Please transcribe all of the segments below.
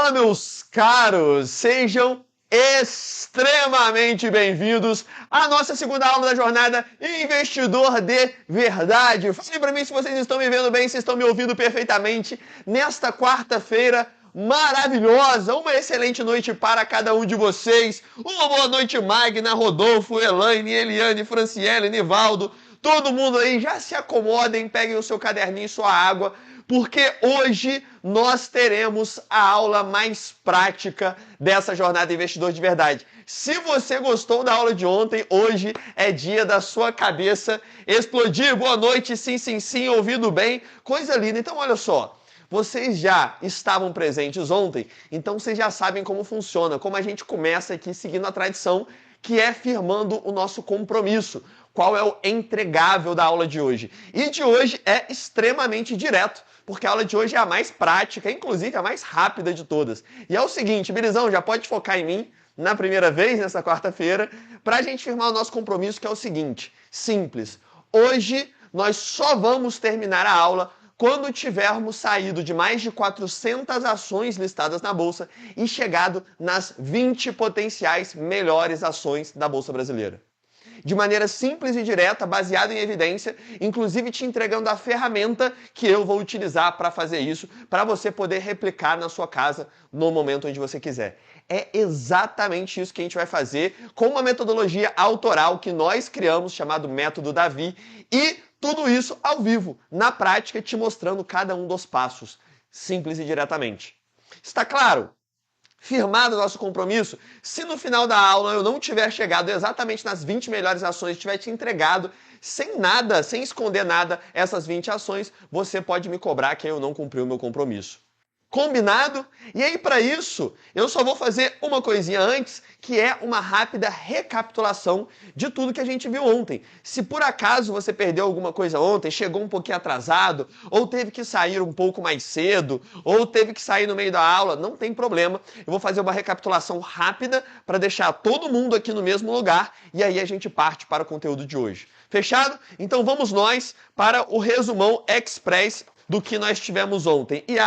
Fala, meus caros! Sejam extremamente bem-vindos à nossa segunda aula da jornada Investidor de Verdade. Falem para mim se vocês estão me vendo bem, se estão me ouvindo perfeitamente nesta quarta-feira maravilhosa. Uma excelente noite para cada um de vocês. Uma boa noite, Magna, Rodolfo, Elaine, Eliane, Franciele, Nivaldo. Todo mundo aí, já se acomodem, peguem o seu caderninho e sua água, porque hoje nós teremos a aula mais prática dessa jornada Investidor de Verdade. Se você gostou da aula de ontem, hoje é dia da sua cabeça explodir. Boa noite, sim, sim, sim, ouvindo bem, coisa linda. Então, olha só, vocês já estavam presentes ontem, então vocês já sabem como funciona, como a gente começa aqui seguindo a tradição, que é firmando o nosso compromisso. Qual é o entregável da aula de hoje? E de hoje é extremamente direto, porque a aula de hoje é a mais prática, inclusive a mais rápida de todas. E é o seguinte, Bilizão, já pode focar em mim na primeira vez, nessa quarta-feira, para a gente firmar o nosso compromisso, que é o seguinte, simples. Hoje nós só vamos terminar a aula quando tivermos saído de mais de 400 ações listadas na Bolsa e chegado nas 20 potenciais melhores ações da Bolsa Brasileira. De maneira simples e direta, baseada em evidência, inclusive te entregando a ferramenta que eu vou utilizar para fazer isso, para você poder replicar na sua casa no momento onde você quiser. É exatamente isso que a gente vai fazer com uma metodologia autoral que nós criamos, chamado Método Davi, e tudo isso ao vivo, na prática, te mostrando cada um dos passos, simples e diretamente. Está claro? Firmado o nosso compromisso, se no final da aula eu não tiver chegado exatamente nas 20 melhores ações, tiver te entregado sem nada, sem esconder nada, essas 20 ações, você pode me cobrar que eu não cumpri o meu compromisso. Combinado? E aí, para isso, eu só vou fazer uma coisinha antes, que é uma rápida recapitulação de tudo que a gente viu ontem. Se por acaso você perdeu alguma coisa ontem, chegou um pouquinho atrasado, ou teve que sair um pouco mais cedo, ou teve que sair no meio da aula, não tem problema. Eu vou fazer uma recapitulação rápida para deixar todo mundo aqui no mesmo lugar, e aí a gente parte para o conteúdo de hoje. Fechado? Então vamos nós para o resumão express do que nós tivemos ontem. E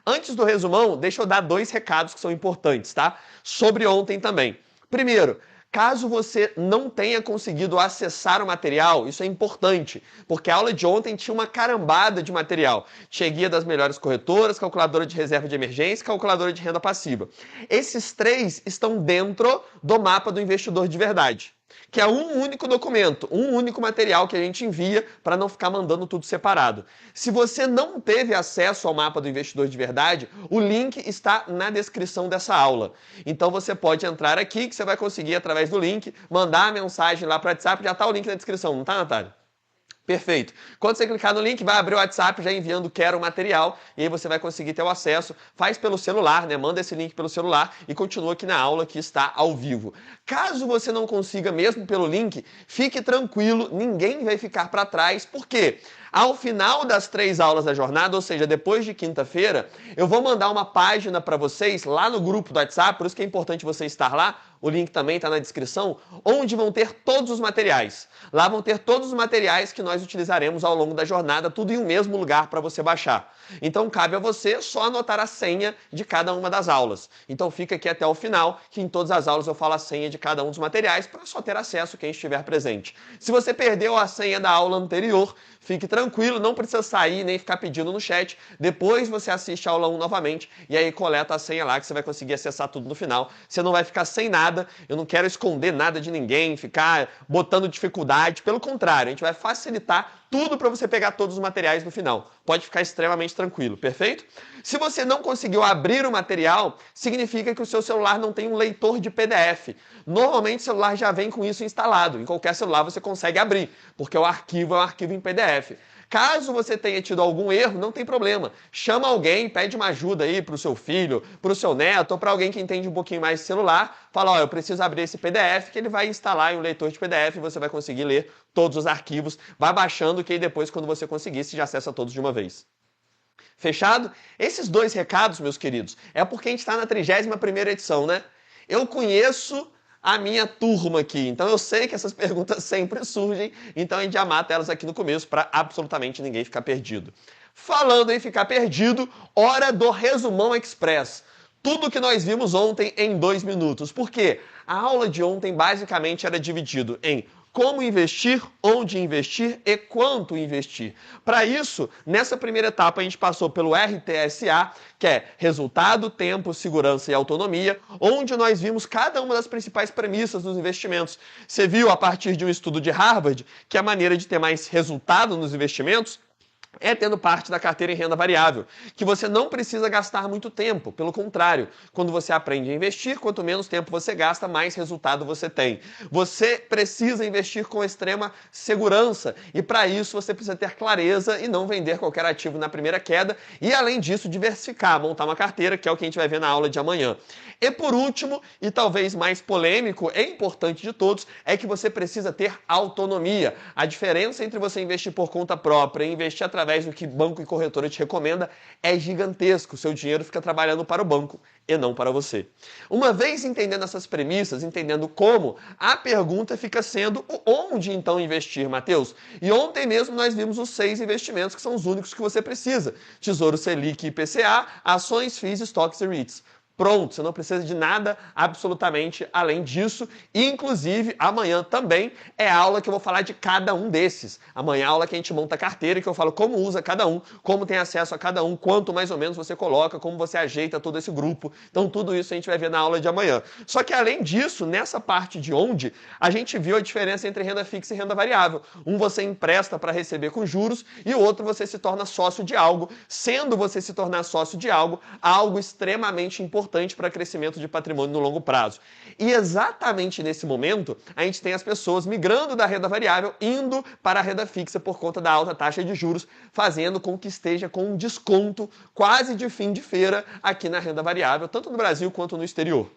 antes do resumão, deixa eu dar 2 recados que são importantes, tá? Sobre ontem também. Primeiro, caso você não tenha conseguido acessar o material, isso é importante, porque a aula de ontem tinha uma carambada de material. Tinha guia das melhores corretoras, calculadora de reserva de emergência e calculadora de renda passiva. Esses 3 estão dentro do mapa do investidor de verdade, que é um único documento, um único material que a gente envia para não ficar mandando tudo separado. Se você não teve acesso ao mapa do investidor de verdade, o link está na descrição dessa aula. Então você pode entrar aqui, que você vai conseguir, através do link, mandar a mensagem lá para o WhatsApp, já está o link na descrição, não está, Natália? Perfeito. Quando você clicar no link, vai abrir o WhatsApp já enviando quero material e aí você vai conseguir ter o acesso. Faz pelo celular, né? Manda esse link pelo celular e continua aqui na aula que está ao vivo. Caso você não consiga mesmo pelo link, fique tranquilo, ninguém vai ficar para trás. Por quê? Ao final das 3 aulas da jornada, ou seja, depois de quinta-feira, eu vou mandar uma página para vocês lá no grupo do WhatsApp, por isso que é importante você estar lá, o link também está na descrição, onde vão ter todos os materiais. Lá vão ter todos os materiais que nós utilizaremos ao longo da jornada, tudo em um mesmo lugar para você baixar. Então cabe a você só anotar a senha de cada uma das aulas. Então fica aqui até o final, que em todas as aulas eu falo a senha de cada um dos materiais para só ter acesso quem estiver presente. Se você perdeu a senha da aula anterior, fique tranquilo, não precisa sair nem ficar pedindo no chat. Depois você assiste a aula 1 novamente e aí coleta a senha lá que você vai conseguir acessar tudo no final. Você não vai ficar sem nada, eu não quero esconder nada de ninguém, ficar botando dificuldade. Pelo contrário, a gente vai facilitar tudo para você pegar todos os materiais no final. Pode ficar extremamente tranquilo, perfeito? Se você não conseguiu abrir o material, significa que o seu celular não tem um leitor de PDF. Normalmente o celular já vem com isso instalado. Em qualquer celular você consegue abrir, porque o arquivo é um arquivo em PDF. Caso você tenha tido algum erro, não tem problema. Chama alguém, pede uma ajuda aí para o seu filho, para o seu neto ou para alguém que entende um pouquinho mais de celular. Fala, ó, eu preciso abrir esse PDF, que ele vai instalar em um leitor de PDF e você vai conseguir ler todos os arquivos. Vai baixando que aí depois, quando você conseguir, você já acessa todos de uma vez. Fechado? Esses 2 recados, meus queridos, é porque a gente está na 31ª edição, né? Eu conheço a minha turma aqui. Então eu sei que essas perguntas sempre surgem, então a gente já mata elas aqui no começo para absolutamente ninguém ficar perdido. Falando em ficar perdido, hora do resumão express. tudo que nós vimos ontem em 2 minutos. Por quê? A aula de ontem basicamente era dividido em como investir, onde investir e quanto investir. Para isso, nessa primeira etapa, a gente passou pelo RTSA, que é resultado, tempo, segurança e autonomia, onde nós vimos cada uma das principais premissas dos investimentos. Você viu, a partir de um estudo de Harvard, que a maneira de ter mais resultado nos investimentos é tendo parte da carteira em renda variável, que você não precisa gastar muito tempo. Pelo contrário, quando você aprende a investir, quanto menos tempo você gasta, mais resultado você tem. Você precisa investir com extrema segurança e para isso você precisa ter clareza e não vender qualquer ativo na primeira queda e além disso diversificar, montar uma carteira, que é o que a gente vai ver na aula de amanhã. E por último, e talvez mais polêmico e importante de todos, é que você precisa ter autonomia. A diferença entre você investir por conta própria e investir através do que banco e corretora te recomenda é gigantesco. O seu dinheiro fica trabalhando para o banco e não para você. Uma vez entendendo essas premissas, entendendo como, a pergunta fica sendo onde então investir, Matheus? E ontem mesmo nós vimos os 6 investimentos que são os únicos que você precisa. Tesouro Selic e IPCA, ações, FIIs, estoques e REITs. Pronto, você não precisa de nada absolutamente além disso. E, inclusive, amanhã também é a aula que eu vou falar de cada um desses. Amanhã é a aula que a gente monta a carteira, que eu falo como usa cada um, como tem acesso a cada um, quanto mais ou menos você coloca, como você ajeita todo esse grupo. Então, tudo isso a gente vai ver na aula de amanhã. Só que, além disso, nessa parte de onde, a gente viu a diferença entre renda fixa e renda variável. Um você empresta para receber com juros e o outro você se torna sócio de algo, sendo você se tornar sócio de algo extremamente importante para crescimento de patrimônio no longo prazo. E exatamente nesse momento, a gente tem as pessoas migrando da renda variável, indo para a renda fixa por conta da alta taxa de juros, fazendo com que esteja com um desconto quase de fim de feira aqui na renda variável, tanto no Brasil quanto no exterior.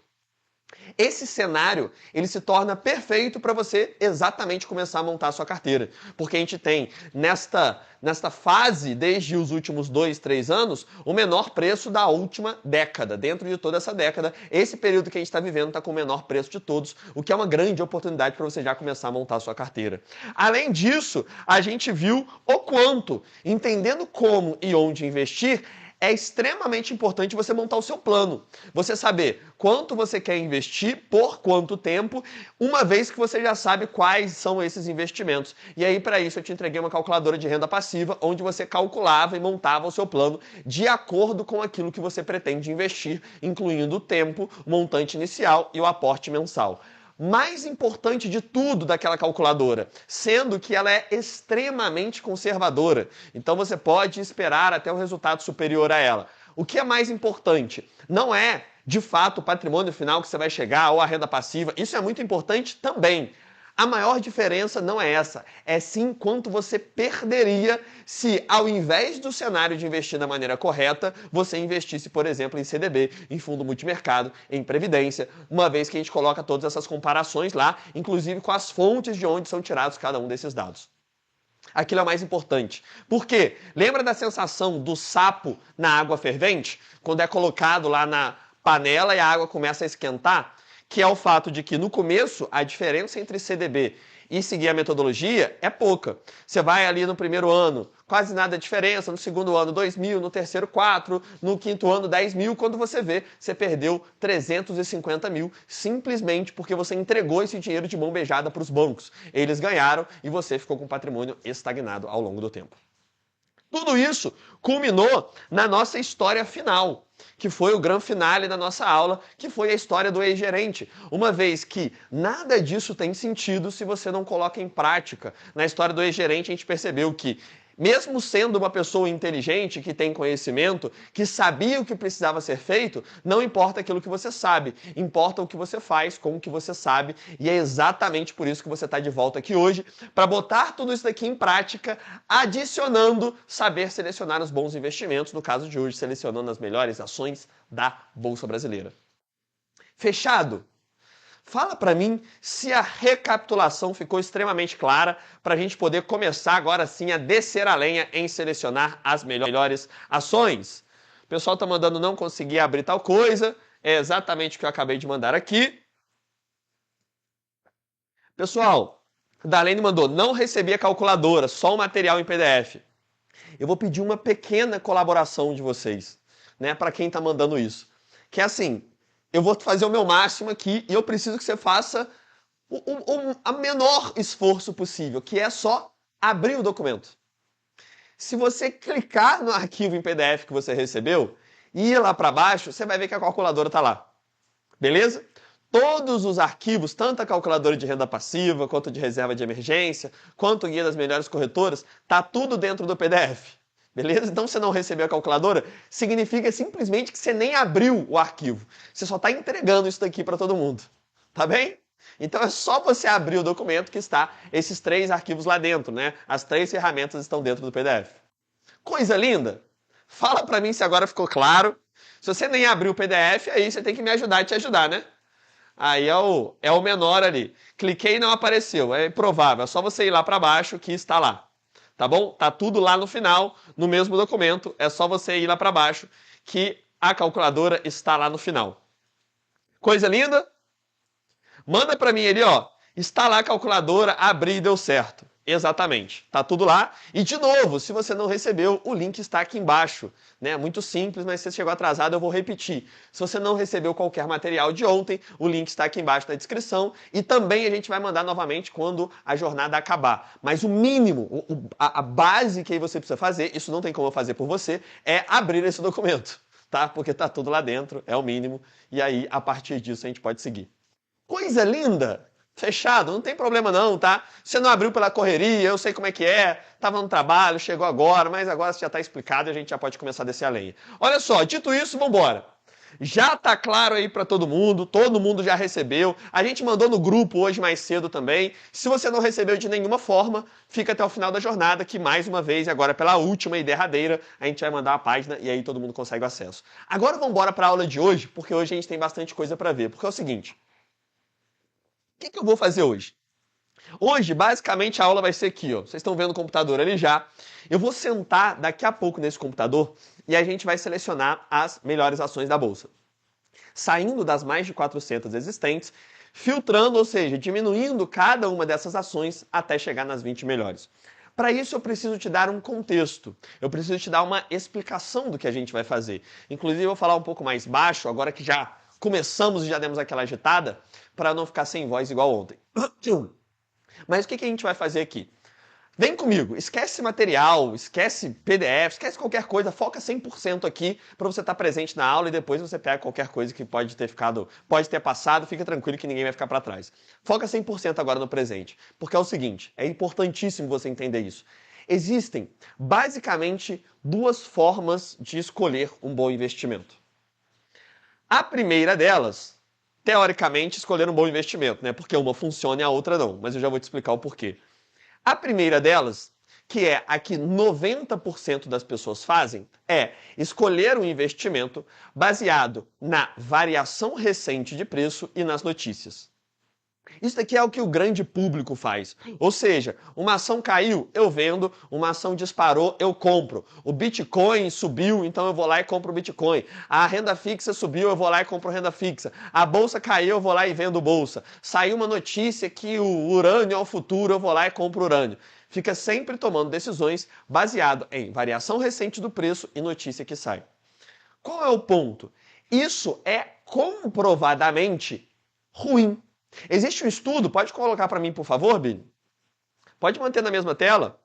Esse cenário, ele se torna perfeito para você exatamente começar a montar a sua carteira. Porque a gente tem, nesta fase, desde os últimos 2, 3 anos, o menor preço da última década. Dentro de toda essa década, esse período que a gente está vivendo está com o menor preço de todos, o que é uma grande oportunidade para você já começar a montar a sua carteira. Além disso, a gente viu o quanto, entendendo como e onde investir, é extremamente importante você montar o seu plano. Você saber quanto você quer investir, por quanto tempo, uma vez que você já sabe quais são esses investimentos. E aí, para isso, eu te entreguei uma calculadora de renda passiva, onde você calculava e montava o seu plano de acordo com aquilo que você pretende investir, incluindo o tempo, o montante inicial e o aporte mensal. Mais importante de tudo daquela calculadora, sendo que ela é extremamente conservadora. Então você pode esperar até um resultado superior a ela. O que é mais importante? Não é, de fato, o patrimônio final que você vai chegar ou a renda passiva. Isso é muito importante também. A maior diferença não é essa, é sim quanto você perderia se, ao invés do cenário de investir da maneira correta, você investisse, por exemplo, em CDB, em fundo multimercado, em previdência, uma vez que a gente coloca todas essas comparações lá, inclusive com as fontes de onde são tirados cada um desses dados. Aquilo é o mais importante. Por quê? Lembra da sensação do sapo na água fervente? Quando é colocado lá na panela e a água começa a esquentar? Que é o fato de que, no começo, a diferença entre CDB e seguir a metodologia é pouca. Você vai ali no primeiro ano, quase nada de diferença, no segundo ano 2.000, no terceiro 4, no quinto ano 10.000, quando você vê, você perdeu 350 mil, simplesmente porque você entregou esse dinheiro de mão beijada para os bancos. Eles ganharam e você ficou com o patrimônio estagnado ao longo do tempo. Tudo isso culminou na nossa história final, que foi o grande finale da nossa aula, que foi a história do ex-gerente. Uma vez que nada disso tem sentido se você não coloca em prática. Na história do ex-gerente, a gente percebeu que, mesmo sendo uma pessoa inteligente, que tem conhecimento, que sabia o que precisava ser feito, não importa aquilo que você sabe, importa o que você faz com o que você sabe, e é exatamente por isso que você está de volta aqui hoje, para botar tudo isso daqui em prática, adicionando saber selecionar os bons investimentos, no caso de hoje, selecionando as melhores ações da Bolsa Brasileira. Fechado? Fala para mim se a recapitulação ficou extremamente clara para a gente poder começar agora sim a descer a lenha em selecionar as melhores ações. O pessoal está mandando não conseguir abrir tal coisa, é exatamente o que eu acabei de mandar aqui. Pessoal, Darlene mandou, não recebi a calculadora, só o material em PDF. Eu vou pedir uma pequena colaboração de vocês, né, para quem está mandando isso. que é assim, eu vou fazer o meu máximo aqui e eu preciso que você faça a menor esforço possível, que é só abrir o documento. Se você clicar no arquivo em PDF que você recebeu e ir lá para baixo, você vai ver que a calculadora está lá. Beleza? Todos os arquivos, tanto a calculadora de renda passiva, quanto de reserva de emergência, quanto o guia das melhores corretoras, tá tudo dentro do PDF. Beleza? Então, se você não recebeu a calculadora, significa simplesmente que você nem abriu o arquivo. Você só está entregando isso daqui para todo mundo. Tá bem? Então, é só você abrir o documento que está esses 3 arquivos lá dentro, né? As 3 ferramentas estão dentro do PDF. Coisa linda? Fala para mim se agora ficou claro. Se você nem abriu o PDF, aí você tem que me ajudar e te ajudar, né? Aí é o menor ali. Cliquei e não apareceu. É improvável. É só você ir lá para baixo que está lá. Tá bom? Tá tudo lá no final, no mesmo documento. É só você ir lá para baixo que a calculadora está lá no final. Coisa linda? Manda para mim ali, ó. Está lá a calculadora, abri e deu certo. Exatamente. Tá tudo lá. E de novo, se você não recebeu, o link está aqui embaixo. Né? Muito simples, mas se você chegou atrasado, eu vou repetir. Se você não recebeu qualquer material de ontem, o link está aqui embaixo na descrição. E também a gente vai mandar novamente quando a jornada acabar. Mas o mínimo, a base que você precisa fazer, isso não tem como eu fazer por você, é abrir esse documento. Tá? Porque tá tudo lá dentro, é o mínimo. E aí, a partir disso, a gente pode seguir. Coisa linda! Fechado, não tem problema não, tá? Você não abriu pela correria, eu sei como é que é, estava no trabalho, chegou agora, mas agora já está explicado e a gente já pode começar a descer a lenha. Olha só, dito isso, vamos embora. Já tá claro aí para todo mundo já recebeu. A gente mandou no grupo hoje mais cedo também. Se você não recebeu de nenhuma forma, fica até o final da jornada, que mais uma vez, agora pela última e derradeira, a gente vai mandar a página e aí todo mundo consegue o acesso. Agora vamos embora para a aula de hoje, porque hoje a gente tem bastante coisa para ver. Porque é o seguinte, o que eu vou fazer hoje? Hoje, basicamente, a aula vai ser aqui, ó. Vocês estão vendo o computador ali já. Eu vou sentar daqui a pouco nesse computador e a gente vai selecionar as melhores ações da Bolsa. Saindo das mais de 400 existentes, filtrando, ou seja, diminuindo cada uma dessas ações até chegar nas 20 melhores. Para isso, eu preciso te dar um contexto. Eu preciso te dar uma explicação do que a gente vai fazer. Inclusive, eu vou falar um pouco mais baixo, agora que já começamos e já demos aquela agitada, para não ficar sem voz igual ontem. Mas o que a gente vai fazer aqui? Vem comigo, esquece material, esquece PDF, esquece qualquer coisa, foca 100% aqui para você estar presente na aula e depois você pega qualquer coisa que pode ter passado, fica tranquilo que ninguém vai ficar para trás. Foca 100% agora no presente, porque é o seguinte, é importantíssimo você entender isso. Existem basicamente 2 formas de escolher um bom investimento. A primeira delas, teoricamente, escolher um bom investimento, né? Porque uma funciona e a outra não, mas eu já vou te explicar o porquê. A primeira delas, que é a que 90% das pessoas fazem, é escolher um investimento baseado na variação recente de preço e nas notícias. Isso daqui é o que o grande público faz. Ou seja, uma ação caiu, eu vendo, uma ação disparou, eu compro. O Bitcoin subiu, então eu vou lá e compro o Bitcoin. A renda fixa subiu, eu vou lá e compro renda fixa. A bolsa caiu, eu vou lá e vendo bolsa. Saiu uma notícia que o urânio é o futuro, eu vou lá e compro urânio. Fica sempre tomando decisões baseado em variação recente do preço e notícia que sai. Qual é o ponto? Isso é comprovadamente ruim. Existe um estudo, pode colocar para mim, por favor, Billy? Pode manter na mesma tela.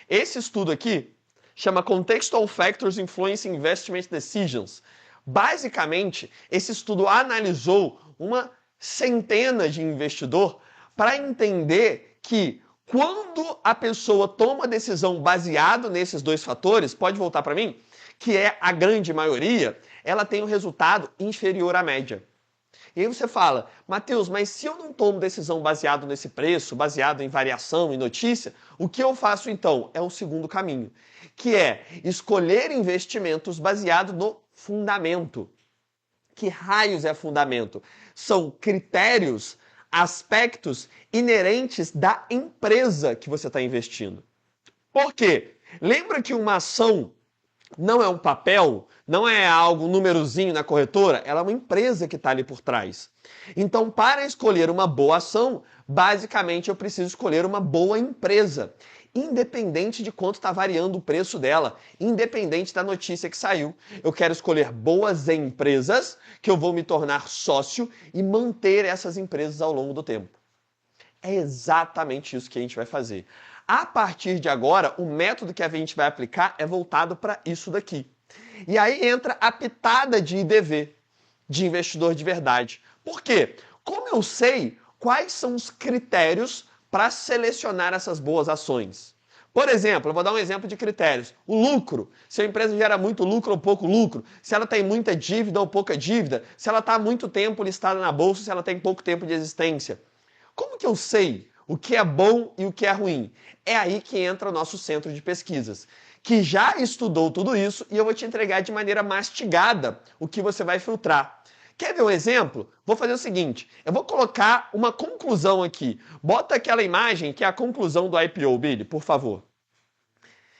Esse estudo aqui chama Contextual Factors Influencing Investment Decisions. Basicamente, esse estudo analisou uma centena de investidores para entender que quando a pessoa toma decisão baseado nesses 2 fatores, pode voltar para mim? Que é a grande maioria, ela tem um resultado inferior à média. E aí você fala, Matheus, mas se eu não tomo decisão baseado nesse preço, baseado em variação e notícia, o que eu faço então? É um segundo caminho, que é escolher investimentos baseado no fundamento. Que raios é fundamento? São critérios, aspectos inerentes da empresa que você está investindo. Por quê? Lembra que uma ação não é um papel, não é algo, um númerozinho na corretora, ela é uma empresa que está ali por trás. Então, para escolher uma boa ação, basicamente eu preciso escolher uma boa empresa. independente de quanto está variando o preço dela, independente da notícia que saiu. Eu quero escolher boas empresas que eu vou me tornar sócio e manter essas empresas ao longo do tempo. É exatamente isso que a gente vai fazer. A partir de agora, o método que a gente vai aplicar é voltado para isso daqui. E aí entra a pitada de IDV, de investidor de verdade. Por quê? Como eu sei quais são os critérios para selecionar essas boas ações? Por exemplo, eu vou dar um exemplo de critérios. O lucro. Se a empresa gera muito lucro ou pouco lucro. Se ela tem muita dívida ou pouca dívida. Se ela está há muito tempo listada na bolsa, se ela tem pouco tempo de existência. Como que eu sei o que é bom e o que é ruim? É aí que entra o nosso centro de pesquisas, que já estudou tudo isso e eu vou te entregar de maneira mastigada o que você vai filtrar. Quer ver um exemplo? Vou fazer o seguinte, eu vou colocar uma conclusão aqui. Bota aquela imagem que é a conclusão do IPO, Billy, por favor.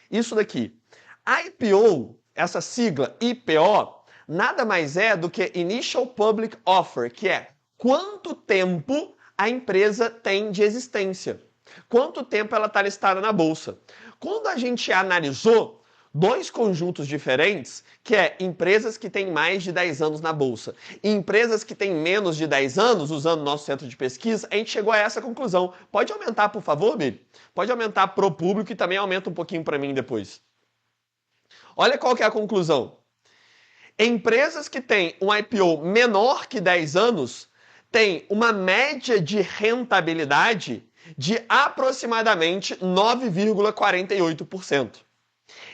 Isso daqui. IPO, essa sigla IPO, nada mais é do que Initial Public Offer, que é quanto tempo a empresa tem de existência. Quanto tempo ela está listada na bolsa. Quando a gente analisou dois conjuntos diferentes, que é empresas que têm mais de 10 anos na bolsa e empresas que têm menos de 10 anos, usando o nosso centro de pesquisa, a gente chegou a essa conclusão. Pode aumentar, por favor, Billy? Pode aumentar para o público e também aumenta um pouquinho para mim depois. Olha qual que é a conclusão. Empresas que têm um IPO menor que 10 anos têm uma média de rentabilidade de aproximadamente 9,48%.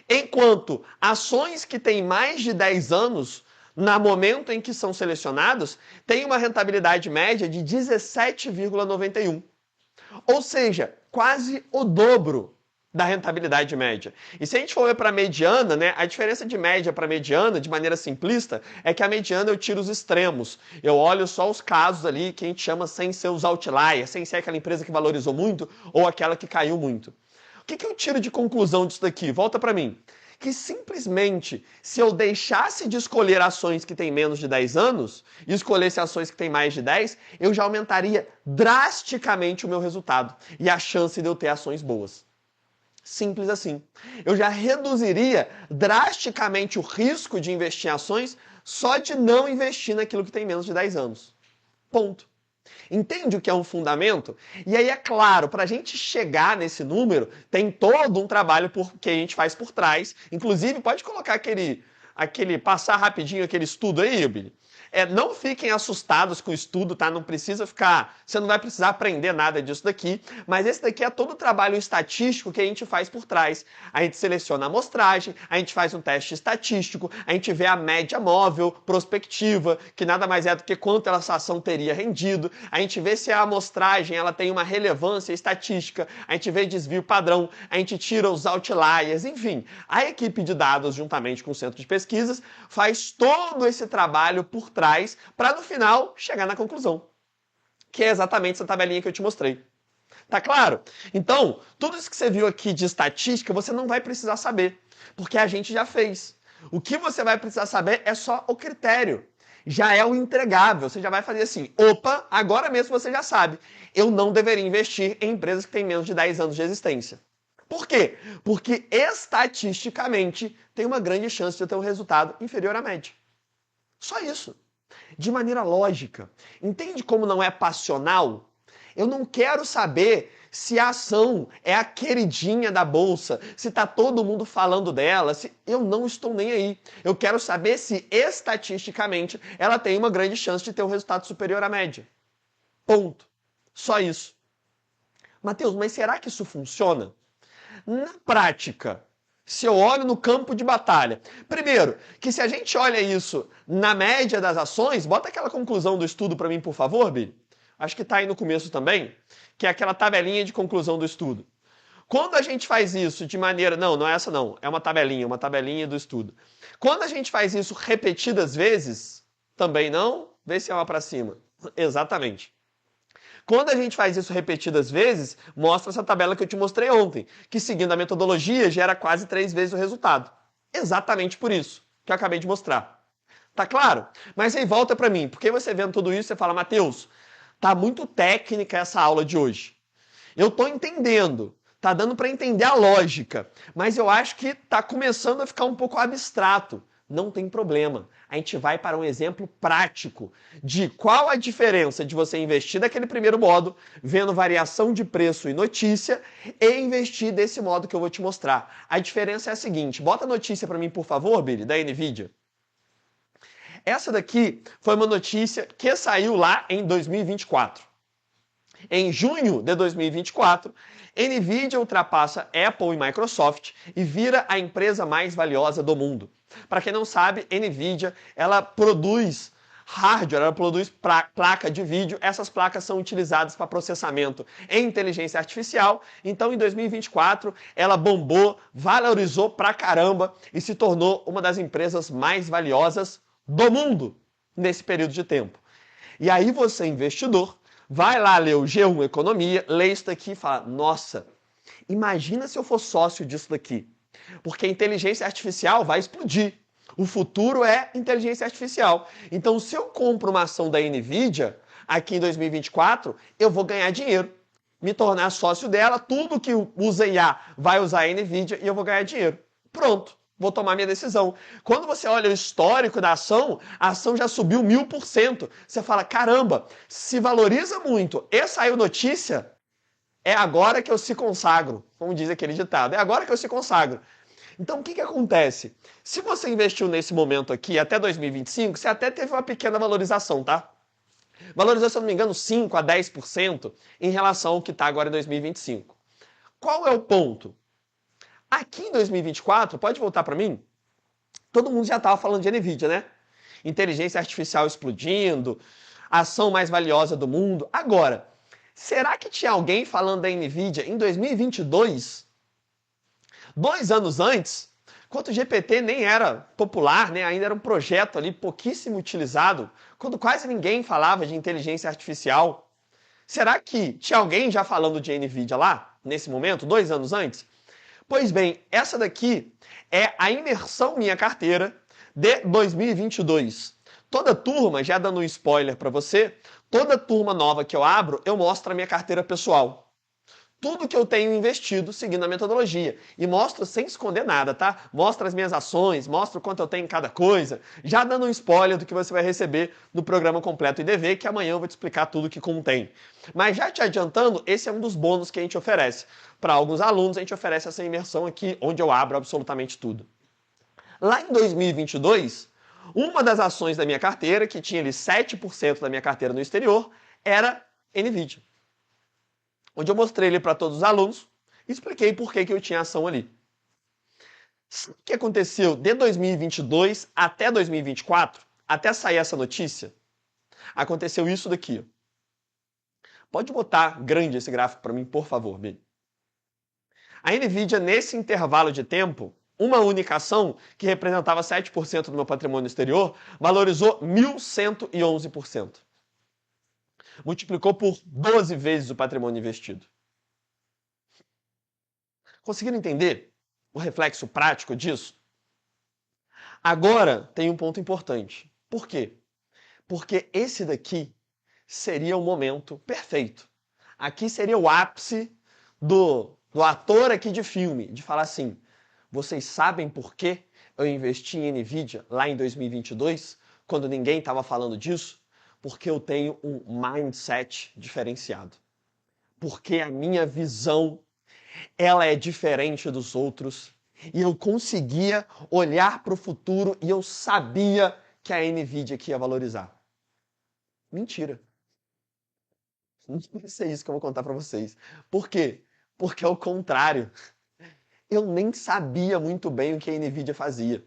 Enquanto ações que têm mais de 10 anos, no momento em que são selecionados, têm uma rentabilidade média de 17,91%. Ou seja, quase o dobro da rentabilidade média. E se a gente for ver para a mediana, né, a diferença de média para mediana, de maneira simplista, é que a mediana eu tiro os extremos. Eu olho só os casos ali que a gente chama sem ser os outliers, sem ser aquela empresa que valorizou muito ou aquela que caiu muito. O que eu tiro de conclusão disso daqui? Volta para mim. Que simplesmente, se eu deixasse de escolher ações que têm menos de 10 anos e escolhesse ações que têm mais de 10, eu já aumentaria drasticamente o meu resultado e a chance de eu ter ações boas. Simples assim. Eu já reduziria drasticamente o risco de investir em ações só de não investir naquilo que tem menos de 10 anos. Ponto. Entende o que é um fundamento? E aí, é claro, para a gente chegar nesse número, tem todo um trabalho que a gente faz por trás. Inclusive, pode colocar passar rapidinho aquele estudo aí, Billy. Não fiquem assustados com o estudo, tá? Não precisa ficar, você não vai precisar aprender nada disso daqui, mas esse daqui é todo o trabalho estatístico que a gente faz por trás. A gente seleciona a amostragem, a gente faz um teste estatístico, a gente vê a média móvel prospectiva, que nada mais é do que quanto essa ação teria rendido, a gente vê se a amostragem ela tem uma relevância estatística, a gente vê desvio padrão, a gente tira os outliers, enfim. A equipe de dados, juntamente com o centro de pesquisas, faz todo esse trabalho por trás para no final chegar na conclusão, que é exatamente essa tabelinha que eu te mostrei. Tá claro? Então, tudo isso que você viu aqui de estatística, você não vai precisar saber, porque a gente já fez. O que você vai precisar saber é só o critério. Já é o entregável. Você já vai fazer assim, opa, agora mesmo você já sabe. Eu não deveria investir em empresas que têm menos de 10 anos de existência. Por quê? Porque estatisticamente tem uma grande chance de eu ter um resultado inferior à média. Só isso. De maneira lógica. Entende como não é passional? Eu não quero saber se a ação é a queridinha da bolsa, se está todo mundo falando dela, se eu não estou nem aí. Eu quero saber se estatisticamente ela tem uma grande chance de ter um resultado superior à média. Ponto. Só isso. Mateus, mas será que isso funciona? Na prática, se eu olho no campo de batalha. Primeiro, que se a gente olha isso na média das ações, bota aquela conclusão do estudo para mim, por favor, Billy. Acho que está aí no começo também, que é aquela tabelinha de conclusão do estudo. Quando a gente faz isso de maneira... Não é essa não, é uma tabelinha do estudo. Quando a gente faz isso repetidas vezes, também não, vê se é uma para cima. Exatamente. Quando a gente faz isso repetidas vezes, mostra essa tabela que eu te mostrei ontem, que seguindo a metodologia gera quase 3 vezes o resultado. Exatamente por isso que eu acabei de mostrar. Tá claro? Mas aí volta para mim, porque você vendo tudo isso, você fala, Mateus, tá muito técnica essa aula de hoje. Eu tô entendendo, Tá dando para entender a lógica, mas eu acho que tá começando a ficar um pouco abstrato. Não tem problema. A gente vai para um exemplo prático de qual a diferença de você investir daquele primeiro modo, vendo variação de preço e notícia, e investir desse modo que eu vou te mostrar. A diferença é a seguinte, bota a notícia para mim, por favor, Billy, da NVIDIA. Essa daqui foi uma notícia que saiu lá em 2024. Em junho de 2024, NVIDIA ultrapassa Apple e Microsoft e vira a empresa mais valiosa do mundo. Para quem não sabe, NVIDIA ela produz hardware, ela produz placa de vídeo. Essas placas são utilizadas para processamento em inteligência artificial. Então, em 2024, ela bombou, valorizou pra caramba e se tornou uma das empresas mais valiosas do mundo nesse período de tempo. E aí você, investidor, vai lá ler o G1 Economia, lê isso daqui e fala, nossa, imagina se eu for sócio disso daqui. Porque a inteligência artificial vai explodir. O futuro é inteligência artificial. Então, se eu compro uma ação da NVIDIA, aqui em 2024, eu vou ganhar dinheiro. Me tornar sócio dela, tudo que usa IA vai usar a NVIDIA e eu vou ganhar dinheiro. Pronto. Vou tomar minha decisão. Quando você olha o histórico da ação, a ação já subiu 1000%. Você fala, caramba, se valoriza muito e saiu notícia, é agora que eu se consagro. Como diz aquele ditado, é agora que eu se consagro. Então, o que acontece? Se você investiu nesse momento aqui até 2025, você até teve uma pequena valorização, tá? Valorizou, se eu não me engano, 5 a 10% em relação ao que está agora em 2025. Qual é o ponto? Aqui em 2024, pode voltar para mim? Todo mundo já estava falando de NVIDIA, né? Inteligência artificial explodindo, a ação mais valiosa do mundo. Agora, será que tinha alguém falando da NVIDIA em 2022? 2 anos antes, quando o GPT nem era popular, né? Ainda era um projeto ali pouquíssimo utilizado, quando quase ninguém falava de inteligência artificial. Será que tinha alguém já falando de NVIDIA lá, nesse momento, 2 anos antes? Pois bem, essa daqui é a imersão minha carteira de 2022. Toda turma, já dando um spoiler para você, toda turma nova que eu abro, eu mostro a minha carteira pessoal. Tudo que eu tenho investido seguindo a metodologia. E mostro sem esconder nada, tá? Mostro as minhas ações, mostro quanto eu tenho em cada coisa. Já dando um spoiler do que você vai receber no programa completo IDV, que amanhã eu vou te explicar tudo que contém. Mas já te adiantando, esse é um dos bônus que a gente oferece. Para alguns alunos, a gente oferece essa imersão aqui, onde eu abro absolutamente tudo. Lá em 2022, uma das ações da minha carteira, que tinha ali 7% da minha carteira no exterior, era NVIDIA. Onde eu mostrei ele para todos os alunos e expliquei por que eu tinha ação ali. O que aconteceu de 2022 até 2024, até sair essa notícia? Aconteceu isso daqui. Pode botar grande esse gráfico para mim, por favor, Billy. A NVIDIA, nesse intervalo de tempo, uma única ação, que representava 7% do meu patrimônio exterior, valorizou 1.111%. Multiplicou por 12 vezes o patrimônio investido. Conseguiram entender o reflexo prático disso? Agora tem um ponto importante. Por quê? Porque esse daqui seria o momento perfeito. Aqui seria o ápice do ator aqui de filme, de falar assim, vocês sabem por que eu investi em NVIDIA lá em 2022, quando ninguém estava falando disso? Porque eu tenho um mindset diferenciado. Porque a minha visão, ela é diferente dos outros. E eu conseguia olhar para o futuro e eu sabia que a NVIDIA que ia valorizar. Mentira. Não vai ser isso que eu vou contar para vocês. Por quê? Porque é o contrário. Eu nem sabia muito bem o que a NVIDIA fazia.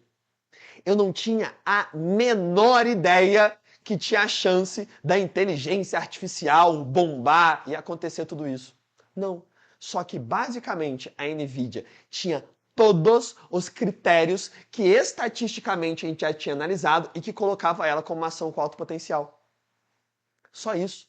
Eu não tinha a menor ideia que tinha a chance da inteligência artificial bombar e acontecer tudo isso. Não. Só que, basicamente, a NVIDIA tinha todos os critérios que estatisticamente a gente já tinha analisado e que colocava ela como uma ação com alto potencial. Só isso.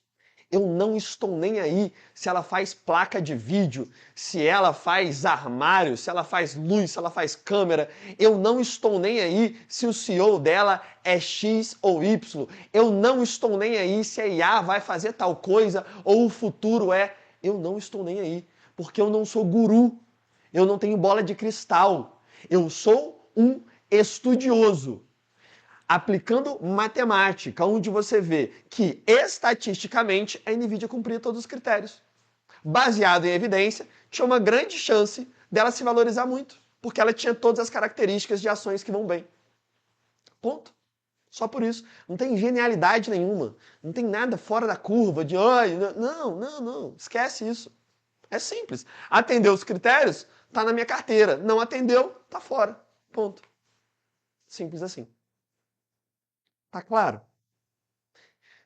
Eu não estou nem aí se ela faz placa de vídeo, se ela faz armário, se ela faz luz, se ela faz câmera. Eu não estou nem aí se o CEO dela é X ou Y. Eu não estou nem aí se a IA vai fazer tal coisa ou o futuro é... Eu não estou nem aí. porque eu não sou guru, eu não tenho bola de cristal, eu sou um estudioso. Aplicando matemática, onde você vê que estatisticamente a NVIDIA cumpria todos os critérios. Baseado em evidência, tinha uma grande chance dela se valorizar muito, porque ela tinha todas as características de ações que vão bem. Ponto. Só por isso. Não tem genialidade nenhuma. Não tem nada fora da curva de... Não. Esquece isso. É simples. Atendeu os critérios, tá na minha carteira. Não atendeu, tá fora. Ponto. Simples assim. Tá claro?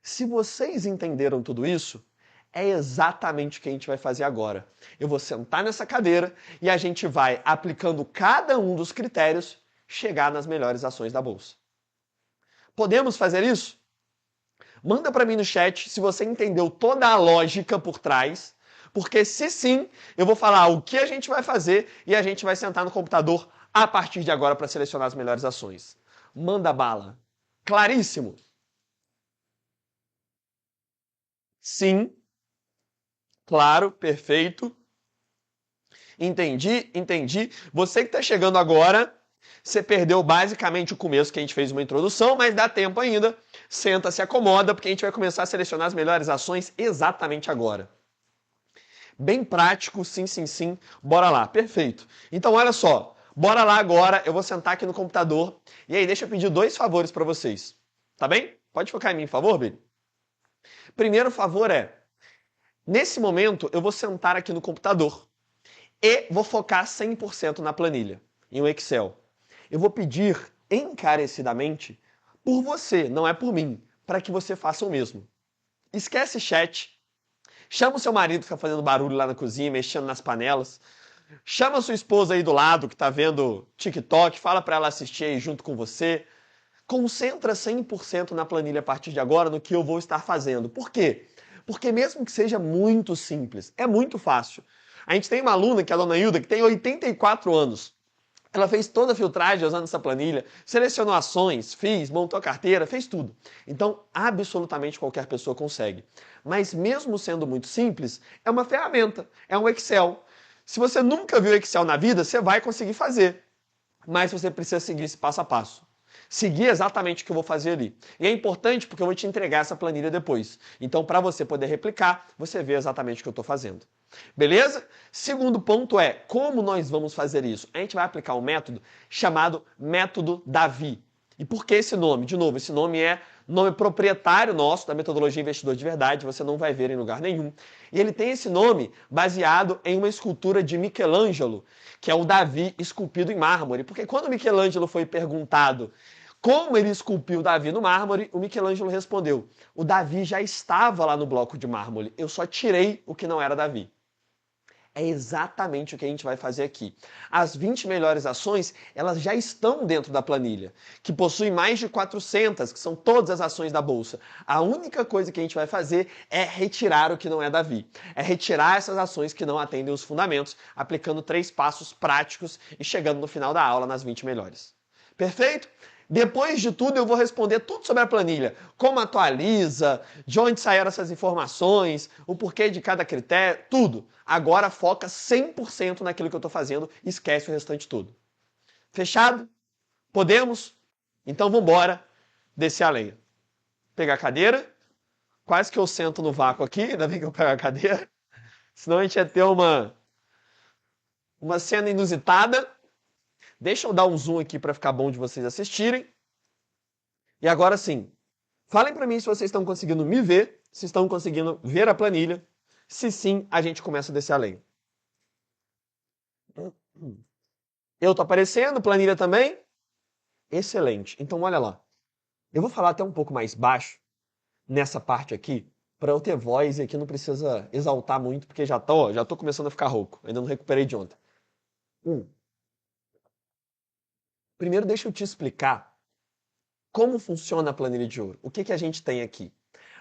Se vocês entenderam tudo isso, é exatamente o que a gente vai fazer agora. Eu vou sentar nessa cadeira e a gente vai, aplicando cada um dos critérios, chegar nas melhores ações da bolsa. Podemos fazer isso? Manda para mim no chat se você entendeu toda a lógica por trás, porque se sim, eu vou falar o que a gente vai fazer e a gente vai sentar no computador a partir de agora para selecionar as melhores ações. Manda bala. Claríssimo? Sim. Claro, perfeito. Entendi. Você que está chegando agora, você perdeu basicamente o começo que a gente fez uma introdução, mas dá tempo ainda. Senta, se acomoda, porque a gente vai começar a selecionar as melhores ações exatamente agora. Bem prático, sim. Bora lá, perfeito. Então, olha só. Bora lá agora, eu vou sentar aqui no computador. E aí, deixa eu pedir 2 favores para vocês. Tá bem? Pode focar em mim, por favor, Billy? Primeiro favor é, nesse momento, eu vou sentar aqui no computador e vou focar 100% na planilha, em um Excel. Eu vou pedir encarecidamente por você, não é por mim, para que você faça o mesmo. Esquece chat. Chama o seu marido que está fazendo barulho lá na cozinha, mexendo nas panelas. Chama a sua esposa aí do lado que está vendo TikTok, fala para ela assistir aí junto com você. Concentra 100% na planilha a partir de agora no que eu vou estar fazendo. Por quê? Porque mesmo que seja muito simples, é muito fácil. A gente tem uma aluna, que é a dona Hilda, que tem 84 anos. Ela fez toda a filtragem usando essa planilha, selecionou ações, montou a carteira, fez tudo. Então, absolutamente qualquer pessoa consegue. Mas mesmo sendo muito simples, é uma ferramenta, é um Excel. Se você nunca viu Excel na vida, você vai conseguir fazer. Mas você precisa seguir esse passo a passo. Seguir exatamente o que eu vou fazer ali. E é importante porque eu vou te entregar essa planilha depois. Então, para você poder replicar, você vê exatamente o que eu estou fazendo. Beleza? Segundo ponto é, como nós vamos fazer isso? A gente vai aplicar um método chamado método Davi. E por que esse nome? De novo, esse nome é nome proprietário nosso, da metodologia Investidor de Verdade, você não vai ver em lugar nenhum. E ele tem esse nome baseado em uma escultura de Michelangelo, que é o Davi esculpido em mármore. Porque quando Michelangelo foi perguntado como ele esculpiu o Davi no mármore, o Michelangelo respondeu, o Davi já estava lá no bloco de mármore, eu só tirei o que não era Davi. É exatamente o que a gente vai fazer aqui. As 20 melhores ações, elas já estão dentro da planilha, que possui mais de 400, que são todas as ações da Bolsa. A única coisa que a gente vai fazer é retirar o que não é Davi. É retirar essas ações que não atendem os fundamentos, aplicando 3 passos práticos e chegando no final da aula nas 20 melhores. Perfeito? Depois de tudo, eu vou responder tudo sobre a planilha. Como atualiza, de onde saíram essas informações, o porquê de cada critério, tudo. Agora foca 100% naquilo que eu estou fazendo, esquece o restante tudo. Fechado? Podemos? Então vamos embora descer a lenha. Pegar a cadeira. Quase que eu sento no vácuo aqui, ainda bem que eu pego a cadeira. Senão a gente ia ter uma cena inusitada. Deixa eu dar um zoom aqui para ficar bom de vocês assistirem. E agora sim, falem para mim se vocês estão conseguindo me ver, se estão conseguindo ver a planilha. Se sim, a gente começa a descer a lenha. Eu tô aparecendo, planilha também? Excelente. Então olha lá. Eu vou falar até um pouco mais baixo nessa parte aqui, para eu ter voz e aqui não precisa exaltar muito, porque já tô começando a ficar rouco. Ainda não recuperei de ontem. Primeiro, deixa eu te explicar como funciona a planilha de ouro. O que a gente tem aqui?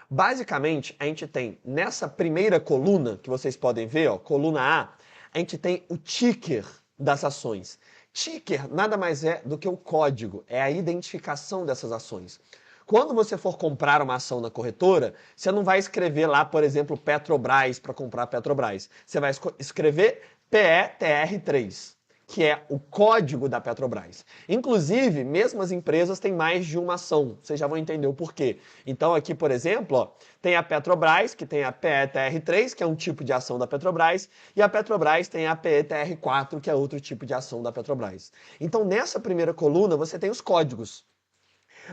Basicamente, a gente tem nessa primeira coluna, que vocês podem ver, ó, coluna a gente tem o ticker das ações. Ticker nada mais é do que o código, é a identificação dessas ações. Quando você for comprar uma ação na corretora, você não vai escrever lá, por exemplo, Petrobras para comprar Petrobras. Você vai escrever PETR3, que é o código da Petrobras. Inclusive, mesmo as empresas têm mais de uma ação. Vocês já vão entender o porquê. Então aqui, por exemplo, ó, tem a Petrobras, que tem a PETR3, que é um tipo de ação da Petrobras, e a Petrobras tem a PETR4, que é outro tipo de ação da Petrobras. Então nessa primeira coluna você tem os códigos.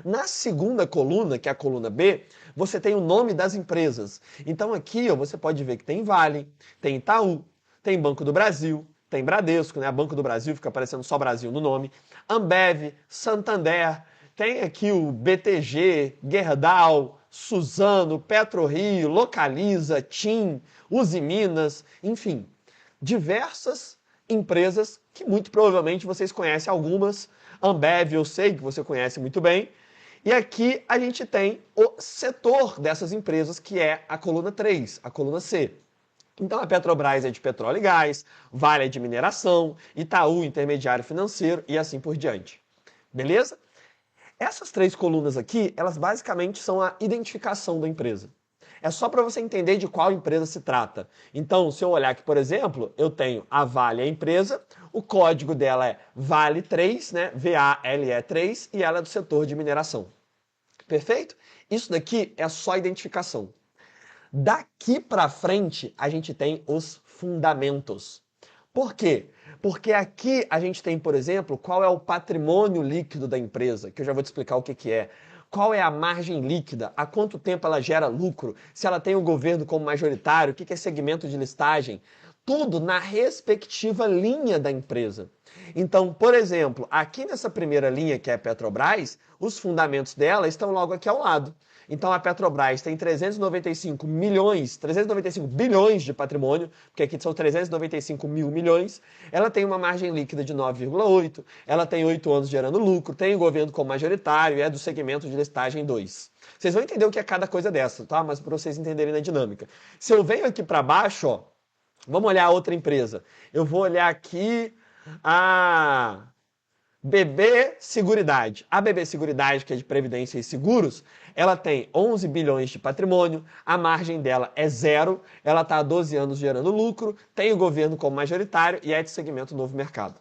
Na segunda coluna, que é a coluna B, você tem o nome das empresas. Então aqui ó, você pode ver que tem Vale, tem Itaú, tem Banco do Brasil, tem Bradesco, né? Banco do Brasil, fica aparecendo só Brasil no nome, Ambev, Santander, tem aqui o BTG, Gerdau, Suzano, PetroRio, Localiza, TIM, Uzi Minas, enfim, diversas empresas que muito provavelmente vocês conhecem algumas. Ambev eu sei que você conhece muito bem. E aqui a gente tem o setor dessas empresas, que é a coluna 3, a coluna C. Então a Petrobras é de petróleo e gás, Vale é de mineração, Itaú, intermediário financeiro e assim por diante. Beleza? Essas três colunas aqui, elas basicamente são a identificação da empresa. É só para você entender de qual empresa se trata. Então, se eu olhar aqui, por exemplo, eu tenho a Vale, a empresa, o código dela é VALE3, né? VALE3, e ela é do setor de mineração. Perfeito? Isso daqui é só identificação. Daqui para frente, a gente tem os fundamentos. Por quê? Porque aqui a gente tem, por exemplo, qual é o patrimônio líquido da empresa, que eu já vou te explicar o que é. Qual é a margem líquida, há quanto tempo ela gera lucro, se ela tem o governo como majoritário, o que é segmento de listagem, tudo na respectiva linha da empresa. Então, por exemplo, aqui nessa primeira linha, que é a Petrobras, os fundamentos dela estão logo aqui ao lado. Então a Petrobras tem 395 bilhões de patrimônio, porque aqui são 395 mil milhões. Ela tem uma margem líquida de 9,8, ela tem 8 anos gerando lucro, tem o governo como majoritário e é do segmento de listagem 2. Vocês vão entender o que é cada coisa dessa, tá? Mas para vocês entenderem na dinâmica. Se eu venho aqui para baixo, ó, vamos olhar a outra empresa. Eu vou olhar aqui a BB Seguridade. A BB Seguridade, que é de Previdência e Seguros, ela tem 11 bilhões de patrimônio, a margem dela é zero, ela está há 12 anos gerando lucro, tem o governo como majoritário e é de segmento novo mercado.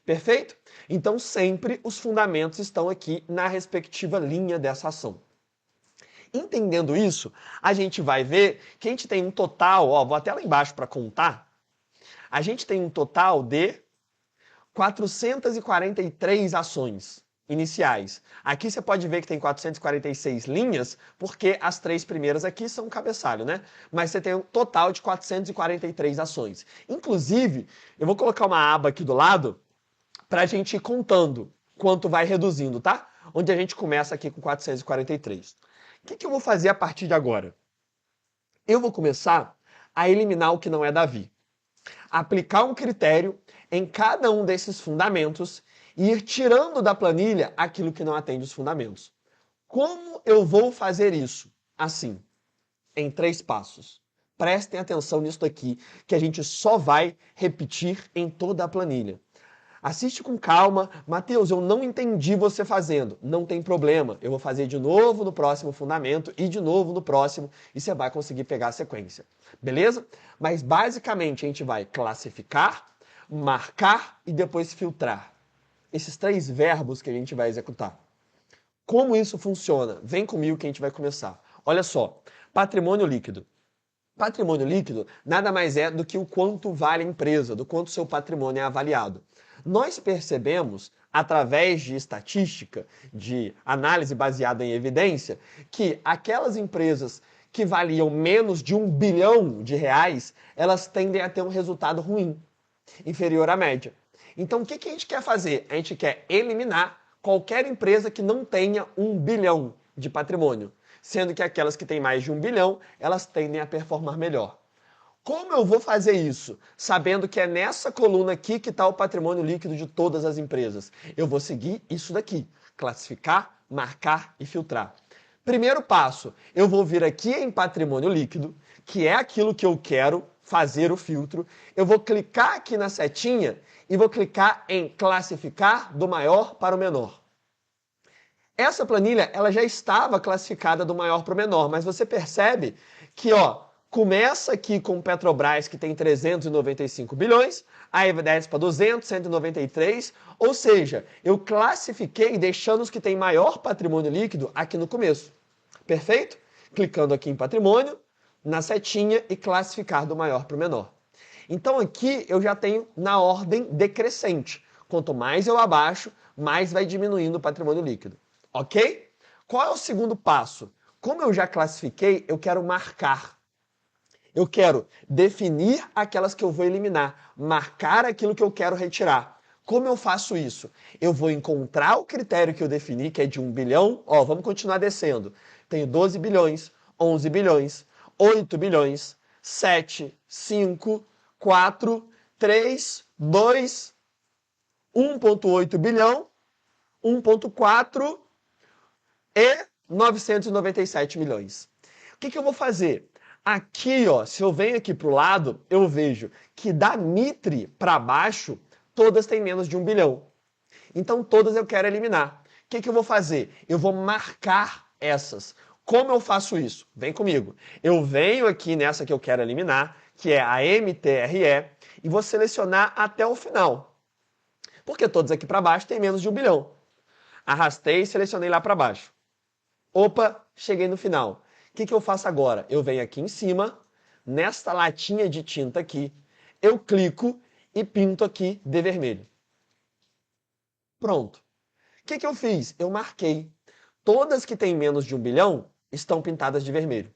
Perfeito? Então sempre os fundamentos estão aqui na respectiva linha dessa ação. Entendendo isso, a gente vai ver que a gente tem um total, ó, vou até lá embaixo para contar, a gente tem um total de 443 ações iniciais. Aqui você pode ver que tem 446 linhas, porque as três primeiras aqui são um cabeçalho, né? Mas você tem um total de 443 ações. Inclusive, eu vou colocar uma aba aqui do lado para a gente ir contando quanto vai reduzindo, tá? Onde a gente começa aqui com 443. O que eu vou fazer a partir de agora? Eu vou começar a eliminar o que não é Davi. Aplicar um critério em cada um desses fundamentos e ir tirando da planilha aquilo que não atende os fundamentos. Como eu vou fazer isso? Assim, em 3 passos. Prestem atenção nisso daqui, que a gente só vai repetir em toda a planilha. Assiste com calma. Mateus, eu não entendi você fazendo. Não tem problema. Eu vou fazer de novo no próximo fundamento e de novo no próximo e você vai conseguir pegar a sequência. Beleza? Mas basicamente a gente vai classificar, marcar e depois filtrar. Esses 3 verbos que a gente vai executar. Como isso funciona? Vem comigo que a gente vai começar. Olha só, patrimônio líquido. Patrimônio líquido nada mais é do que o quanto vale a empresa, do quanto seu patrimônio é avaliado. Nós percebemos, através de estatística, de análise baseada em evidência, que aquelas empresas que valiam menos de R$1 bilhão, elas tendem a ter um resultado ruim, inferior à média. Então, o que a gente quer fazer? A gente quer eliminar qualquer empresa que não tenha R$1 bilhão de patrimônio, sendo que aquelas que têm mais de R$1 bilhão, elas tendem a performar melhor. Como eu vou fazer isso? Sabendo que é nessa coluna aqui que está o patrimônio líquido de todas as empresas. Eu vou seguir isso daqui, classificar, marcar e filtrar. Primeiro passo, eu vou vir aqui em patrimônio líquido, que é aquilo que eu quero fazer o filtro. Eu vou clicar aqui na setinha e vou clicar em classificar do maior para o menor. Essa planilha ela já estava classificada do maior para o menor, mas você percebe que começa aqui com Petrobras, que tem 395 bilhões, aí desce para 200, 193, ou seja, eu classifiquei deixando os que têm maior patrimônio líquido aqui no começo. Perfeito? Clicando aqui em patrimônio, na setinha e classificar do maior para o menor. Então aqui eu já tenho na ordem decrescente. Quanto mais eu abaixo, mais vai diminuindo o patrimônio líquido. Ok? Qual é o segundo passo? Como eu já classifiquei, eu quero marcar. Eu quero definir aquelas que eu vou eliminar, marcar aquilo que eu quero retirar. Como eu faço isso? Eu vou encontrar o critério que eu defini, que é de 1 bilhão. Vamos continuar descendo. Tenho 12 bilhões, 11 bilhões, 8 bilhões, 7, 5, 4, 3, 2, 1,8 bilhão, 1,4 e 997 milhões. O que eu vou fazer? Aqui, se eu venho aqui para o lado, eu vejo que da Mitre para baixo, todas têm menos de 1 bilhão. Então, todas eu quero eliminar. O que eu vou fazer? Eu vou marcar essas. Como eu faço isso? Vem comigo. Eu venho aqui nessa que eu quero eliminar, que é a MTRE, e vou selecionar até o final. Porque todas aqui para baixo têm menos de 1 bilhão. Arrastei e selecionei lá para baixo. Opa, cheguei no final. O que eu faço agora? Eu venho aqui em cima, nesta latinha de tinta aqui, eu clico e pinto aqui de vermelho. Pronto. O que eu fiz? Eu marquei. Todas que têm menos de 1 bilhão estão pintadas de vermelho.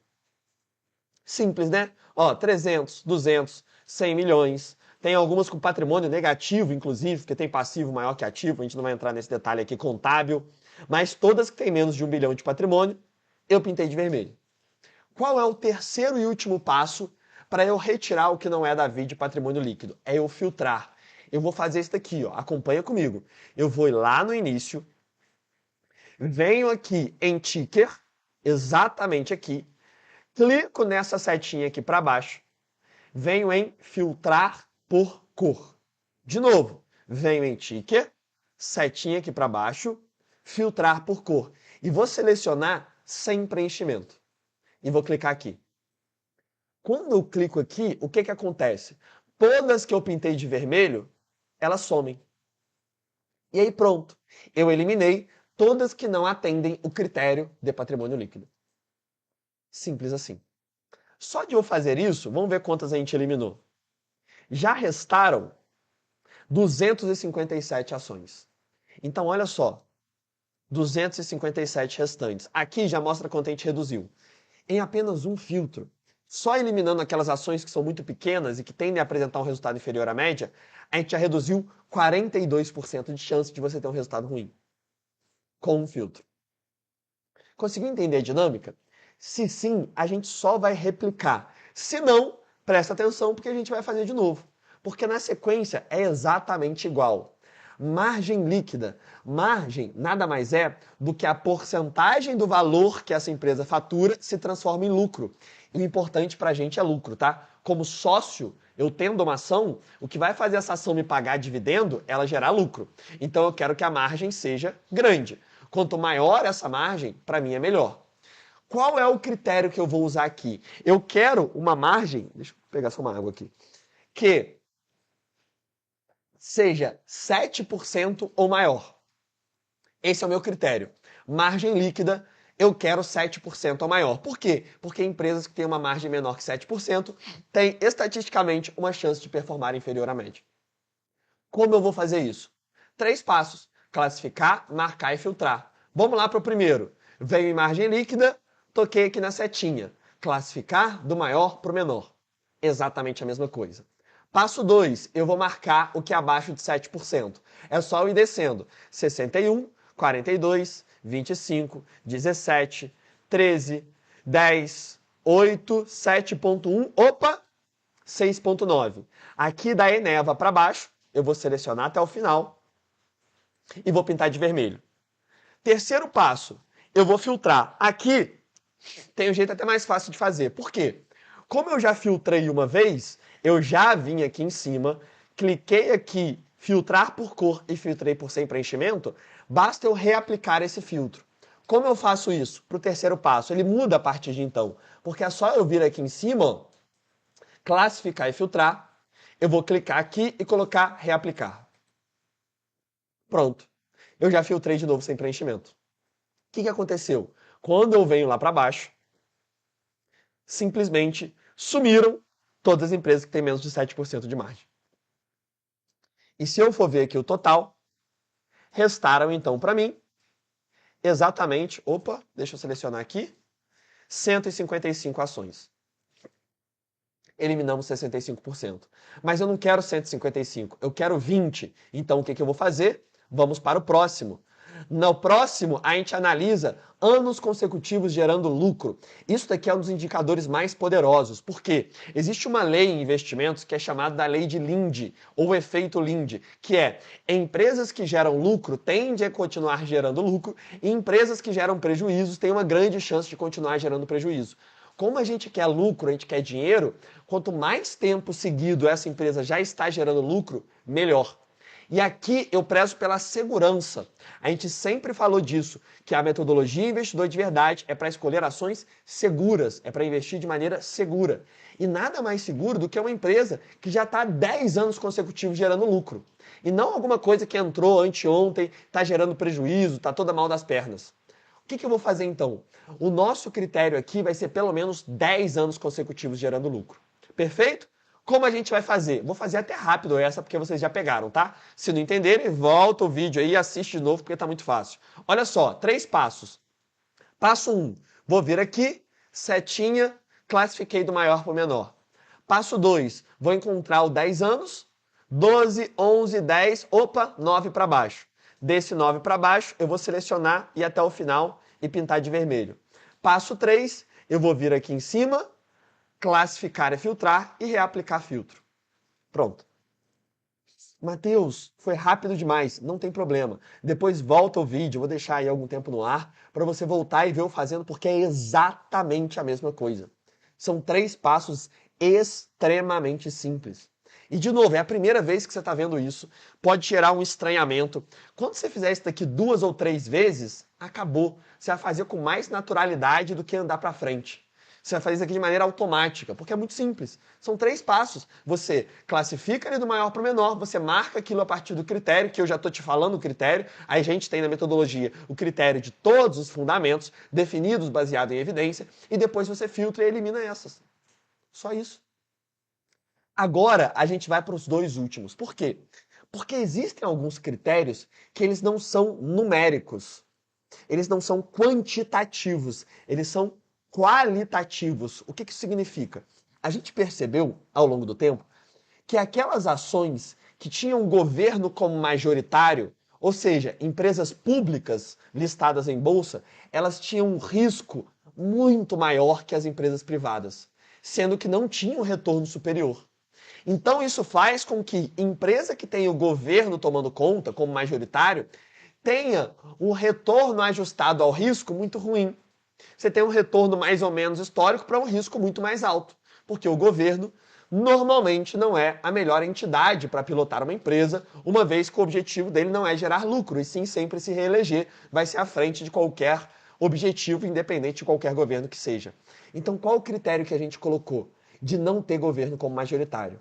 Simples, né? 300, 200, 100 milhões. Tem algumas com patrimônio negativo, inclusive, porque tem passivo maior que ativo. A gente não vai entrar nesse detalhe aqui contábil. Mas todas que têm menos de 1 bilhão de patrimônio, eu pintei de vermelho. Qual é o terceiro e último passo para eu retirar o que não é da VI de patrimônio líquido? É eu filtrar. Eu vou fazer isso daqui, acompanha comigo. Eu vou ir lá no início, venho aqui em ticker, exatamente aqui, clico nessa setinha aqui para baixo, venho em filtrar por cor. De novo, venho em ticker, setinha aqui para baixo, filtrar por cor. E vou selecionar sem preenchimento. E vou clicar aqui. Quando eu clico aqui, o que acontece? Todas que eu pintei de vermelho, elas somem. E aí pronto. Eu eliminei todas que não atendem o critério de patrimônio líquido. Simples assim. Só de eu fazer isso, vamos ver quantas a gente eliminou. Já restaram 257 ações. Então, olha só. 257 restantes. Aqui já mostra quanto a gente reduziu. Em apenas um filtro, só eliminando aquelas ações que são muito pequenas e que tendem a apresentar um resultado inferior à média, a gente já reduziu 42% de chance de você ter um resultado ruim. Com um filtro. Conseguiu entender a dinâmica? Se sim, a gente só vai replicar. Se não, presta atenção porque a gente vai fazer de novo. Porque na sequência é exatamente igual. Margem líquida. Margem nada mais é do que a porcentagem do valor que essa empresa fatura se transforma em lucro. E o importante para a gente é lucro, tá? Como sócio, eu tendo uma ação, o que vai fazer essa ação me pagar dividendo, ela gerar lucro. Então eu quero que a margem seja grande. Quanto maior essa margem, para mim é melhor. Qual é o critério que eu vou usar aqui? Eu quero uma margem, deixa eu pegar só uma água aqui, que seja 7% ou maior. Esse é o meu critério. Margem líquida, eu quero 7% ou maior. Por quê? Porque empresas que têm uma margem menor que 7% têm, estatisticamente, uma chance de performar inferior à média. Como eu vou fazer isso? 3 passos. Classificar, marcar e filtrar. Vamos lá para o primeiro. Venho em margem líquida, toquei aqui na setinha. Classificar do maior para o menor. Exatamente a mesma coisa. Passo 2, eu vou marcar o que é abaixo de 7%. É só eu ir descendo. 61, 42, 25, 17, 13, 10, 8, 7.1, opa, 6.9. Aqui da Eneva para baixo, eu vou selecionar até o final e vou pintar de vermelho. Terceiro passo, eu vou filtrar. Aqui tem um jeito até mais fácil de fazer. Por quê? Como eu já filtrei uma vez, eu já vim aqui em cima, cliquei aqui, filtrar por cor e filtrei por sem preenchimento, basta eu reaplicar esse filtro. Como eu faço isso? Para o terceiro passo, ele muda a partir de então. Porque é só eu vir aqui em cima, ó, classificar e filtrar. Eu vou clicar aqui e colocar reaplicar. Pronto. Eu já filtrei de novo sem preenchimento. O que aconteceu? Quando eu venho lá para baixo, simplesmente sumiram todas as empresas que têm menos de 7% de margem. E se eu for ver aqui o total, restaram então para mim exatamente, deixa eu selecionar aqui, 155 ações. Eliminamos 65%. Mas eu não quero 155, eu quero 20. Então o que eu vou fazer? Vamos para o próximo. No próximo, a gente analisa anos consecutivos gerando lucro. Isso daqui é um dos indicadores mais poderosos. Por quê? Existe uma lei em investimentos que é chamada da lei de Linde, ou efeito Linde, que é empresas que geram lucro tendem a continuar gerando lucro e empresas que geram prejuízos têm uma grande chance de continuar gerando prejuízo. Como a gente quer lucro, a gente quer dinheiro, quanto mais tempo seguido essa empresa já está gerando lucro, melhor. E aqui eu prezo pela segurança. A gente sempre falou disso, que a metodologia investidor de verdade é para escolher ações seguras, é para investir de maneira segura. E nada mais seguro do que uma empresa que já está há 10 anos consecutivos gerando lucro. E não alguma coisa que entrou anteontem, está gerando prejuízo, está toda mal das pernas. O que eu vou fazer então? O nosso critério aqui vai ser pelo menos 10 anos consecutivos gerando lucro. Perfeito? Como a gente vai fazer? Vou fazer até rápido essa, porque vocês já pegaram, tá? Se não entenderem, volta o vídeo aí e assiste de novo, porque tá muito fácil. Olha só, 3 passos. Passo 1, vou vir aqui, setinha, classifiquei do maior para o menor. Passo 2, vou encontrar o 10 anos, 12, 11, 10, 9 para baixo. Desse 9 para baixo, eu vou selecionar e ir até o final e pintar de vermelho. Passo 3, eu vou vir aqui em cima, classificar e filtrar e reaplicar filtro. Pronto. Mateus, foi rápido demais, não tem problema. Depois volta o vídeo, vou deixar aí algum tempo no ar, para você voltar e ver eu fazendo, porque é exatamente a mesma coisa. São 3 passos extremamente simples. E, de novo, é a primeira vez que você está vendo isso, pode gerar um estranhamento. Quando você fizer isso daqui 2 ou 3 vezes, acabou. Você vai fazer com mais naturalidade do que andar para frente. Você vai fazer isso aqui de maneira automática, porque é muito simples. São 3 passos. Você classifica ele do maior para o menor, você marca aquilo a partir do critério, que eu já estou te falando o critério. Aí a gente tem na metodologia o critério de todos os fundamentos, definidos baseado em evidência, e depois você filtra e elimina essas. Só isso. Agora a gente vai para os 2 últimos. Por quê? Porque existem alguns critérios que eles não são numéricos. Eles não são quantitativos. Eles são qualitativos. O que isso significa? A gente percebeu, ao longo do tempo, que aquelas ações que tinham o governo como majoritário, ou seja, empresas públicas listadas em bolsa, elas tinham um risco muito maior que as empresas privadas, sendo que não tinham retorno superior. Então isso faz com que empresa que tem o governo tomando conta como majoritário tenha um retorno ajustado ao risco muito ruim. Você tem um retorno mais ou menos histórico para um risco muito mais alto, porque o governo normalmente não é a melhor entidade para pilotar uma empresa, uma vez que o objetivo dele não é gerar lucro, e sim sempre se reeleger, vai ser à frente de qualquer objetivo, independente de qualquer governo que seja. Então qual o critério que a gente colocou de não ter governo como majoritário?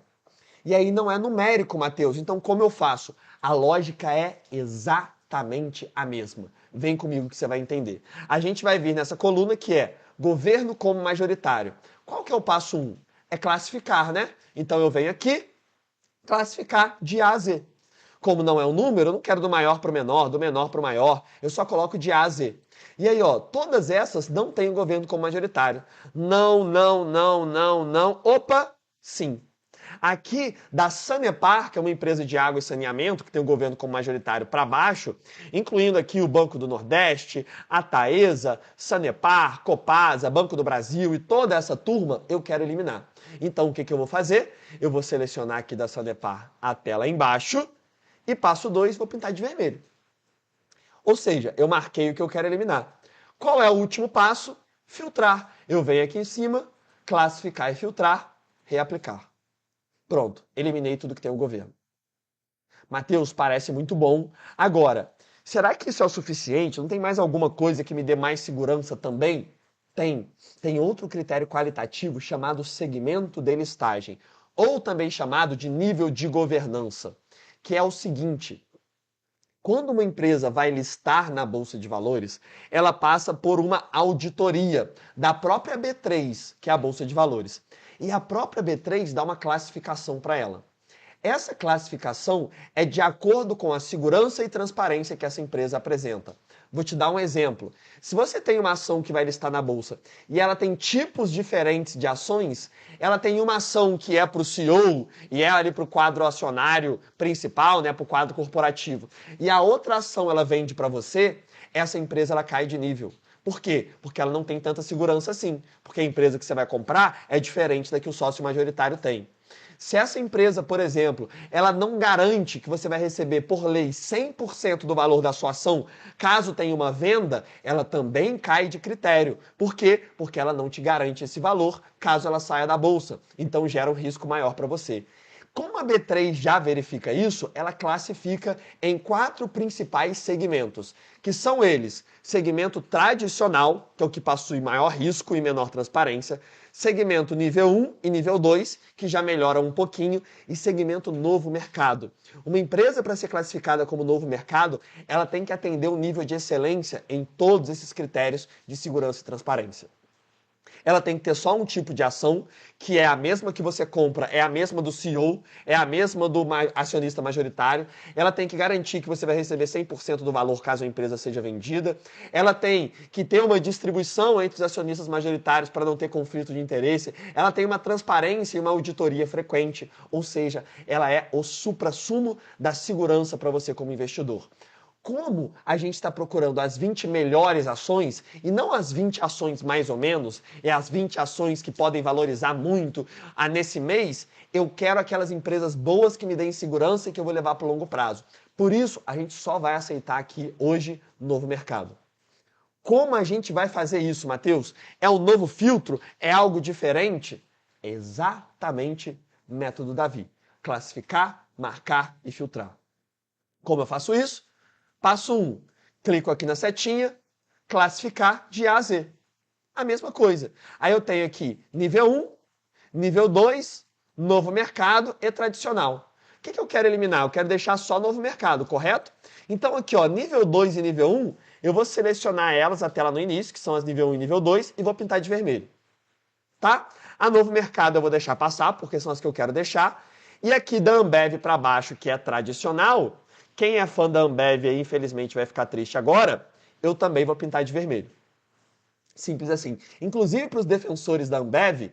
E aí não é numérico, Mateus. Então como eu faço? A lógica é exatamente a mesma. Vem comigo que você vai entender. A gente vai vir nessa coluna que é governo como majoritário. Qual que é o passo 1? É classificar, né? Então eu venho aqui, classificar de A a Z. Como não é um número, eu não quero do maior para o menor, do menor para o maior. Eu só coloco de A a Z. E aí, ó, todas essas não têm o governo como majoritário. Não, não, não, não, não. Sim. Aqui, da Sanepar, que é uma empresa de água e saneamento, que tem o governo como majoritário para baixo, incluindo aqui o Banco do Nordeste, a Taesa, Sanepar, Copasa, Banco do Brasil e toda essa turma, eu quero eliminar. Então, o que eu vou fazer? Eu vou selecionar aqui da Sanepar a tela embaixo e passo 2, vou pintar de vermelho. Ou seja, eu marquei o que eu quero eliminar. Qual é o último passo? Filtrar. Eu venho aqui em cima, classificar e filtrar, reaplicar. Pronto, eliminei tudo que tem o governo. Mateus, parece muito bom. Agora, Será que isso é o suficiente? Não tem mais alguma coisa que me dê mais segurança também? Tem. Tem outro critério qualitativo chamado segmento de listagem, ou também chamado de nível de governança, que é o seguinte: quando uma empresa vai listar na Bolsa de Valores, ela passa por uma auditoria da própria B3, que é a Bolsa de Valores. E a própria B3 dá uma classificação para ela. Essa classificação é de acordo com a segurança e transparência que essa empresa apresenta. Vou te dar um exemplo. Se você tem uma ação que vai listar na bolsa e ela tem tipos diferentes de ações, ela tem uma ação que é para o CEO e é ali para o quadro acionário principal, né, para o quadro corporativo, e a outra ação ela vende para você, essa empresa ela cai de nível. Por quê? Porque ela não tem tanta segurança assim. Porque a empresa que você vai comprar é diferente da que o sócio majoritário tem. Se essa empresa, por exemplo, ela não garante que você vai receber por lei 100% do valor da sua ação, caso tenha uma venda, ela também cai de critério. Por quê? Porque ela não te garante esse valor caso ela saia da bolsa. Então gera um risco maior para você. Como a B3 já verifica isso, ela classifica em 4 principais segmentos, que são eles: segmento tradicional, que é o que possui maior risco e menor transparência, segmento nível 1 e nível 2, que já melhora um pouquinho, e segmento novo mercado. Uma empresa, para ser classificada como novo mercado, ela tem que atender um nível de excelência em todos esses critérios de segurança e transparência. Ela tem que ter só um tipo de ação, que é a mesma que você compra, é a mesma do CEO, é a mesma do acionista majoritário. Ela tem que garantir que você vai receber 100% do valor caso a empresa seja vendida. Ela tem que ter uma distribuição entre os acionistas majoritários para não ter conflito de interesse. Ela tem uma transparência e uma auditoria frequente, ou seja, ela é o suprassumo da segurança para você como investidor. Como a gente está procurando as 20 melhores ações e não as 20 ações mais ou menos, é as 20 ações que podem valorizar muito nesse mês, eu quero aquelas empresas boas que me deem segurança e que eu vou levar para o longo prazo. Por isso, a gente só vai aceitar aqui hoje novo mercado. Como a gente vai fazer isso, Matheus? É um novo filtro? É algo diferente? É exatamente método Davi. Classificar, marcar e filtrar. Como eu faço isso? Passo 1, clico aqui na setinha, classificar de A a Z. A mesma coisa. Aí eu tenho aqui nível 1, nível 2, novo mercado e tradicional. O que eu quero eliminar? Eu quero deixar só novo mercado, correto? Então aqui, ó, nível 2 e nível 1, eu vou selecionar elas até lá no início, que são as nível 1 e nível 2, e vou pintar de vermelho. Tá? A novo mercado eu vou deixar passar, porque são as que eu quero deixar. E aqui da Ambev para baixo, que é tradicional, quem é fã da Ambev aí, infelizmente, vai ficar triste agora, eu também vou pintar de vermelho. Simples assim. Inclusive, para os defensores da Ambev,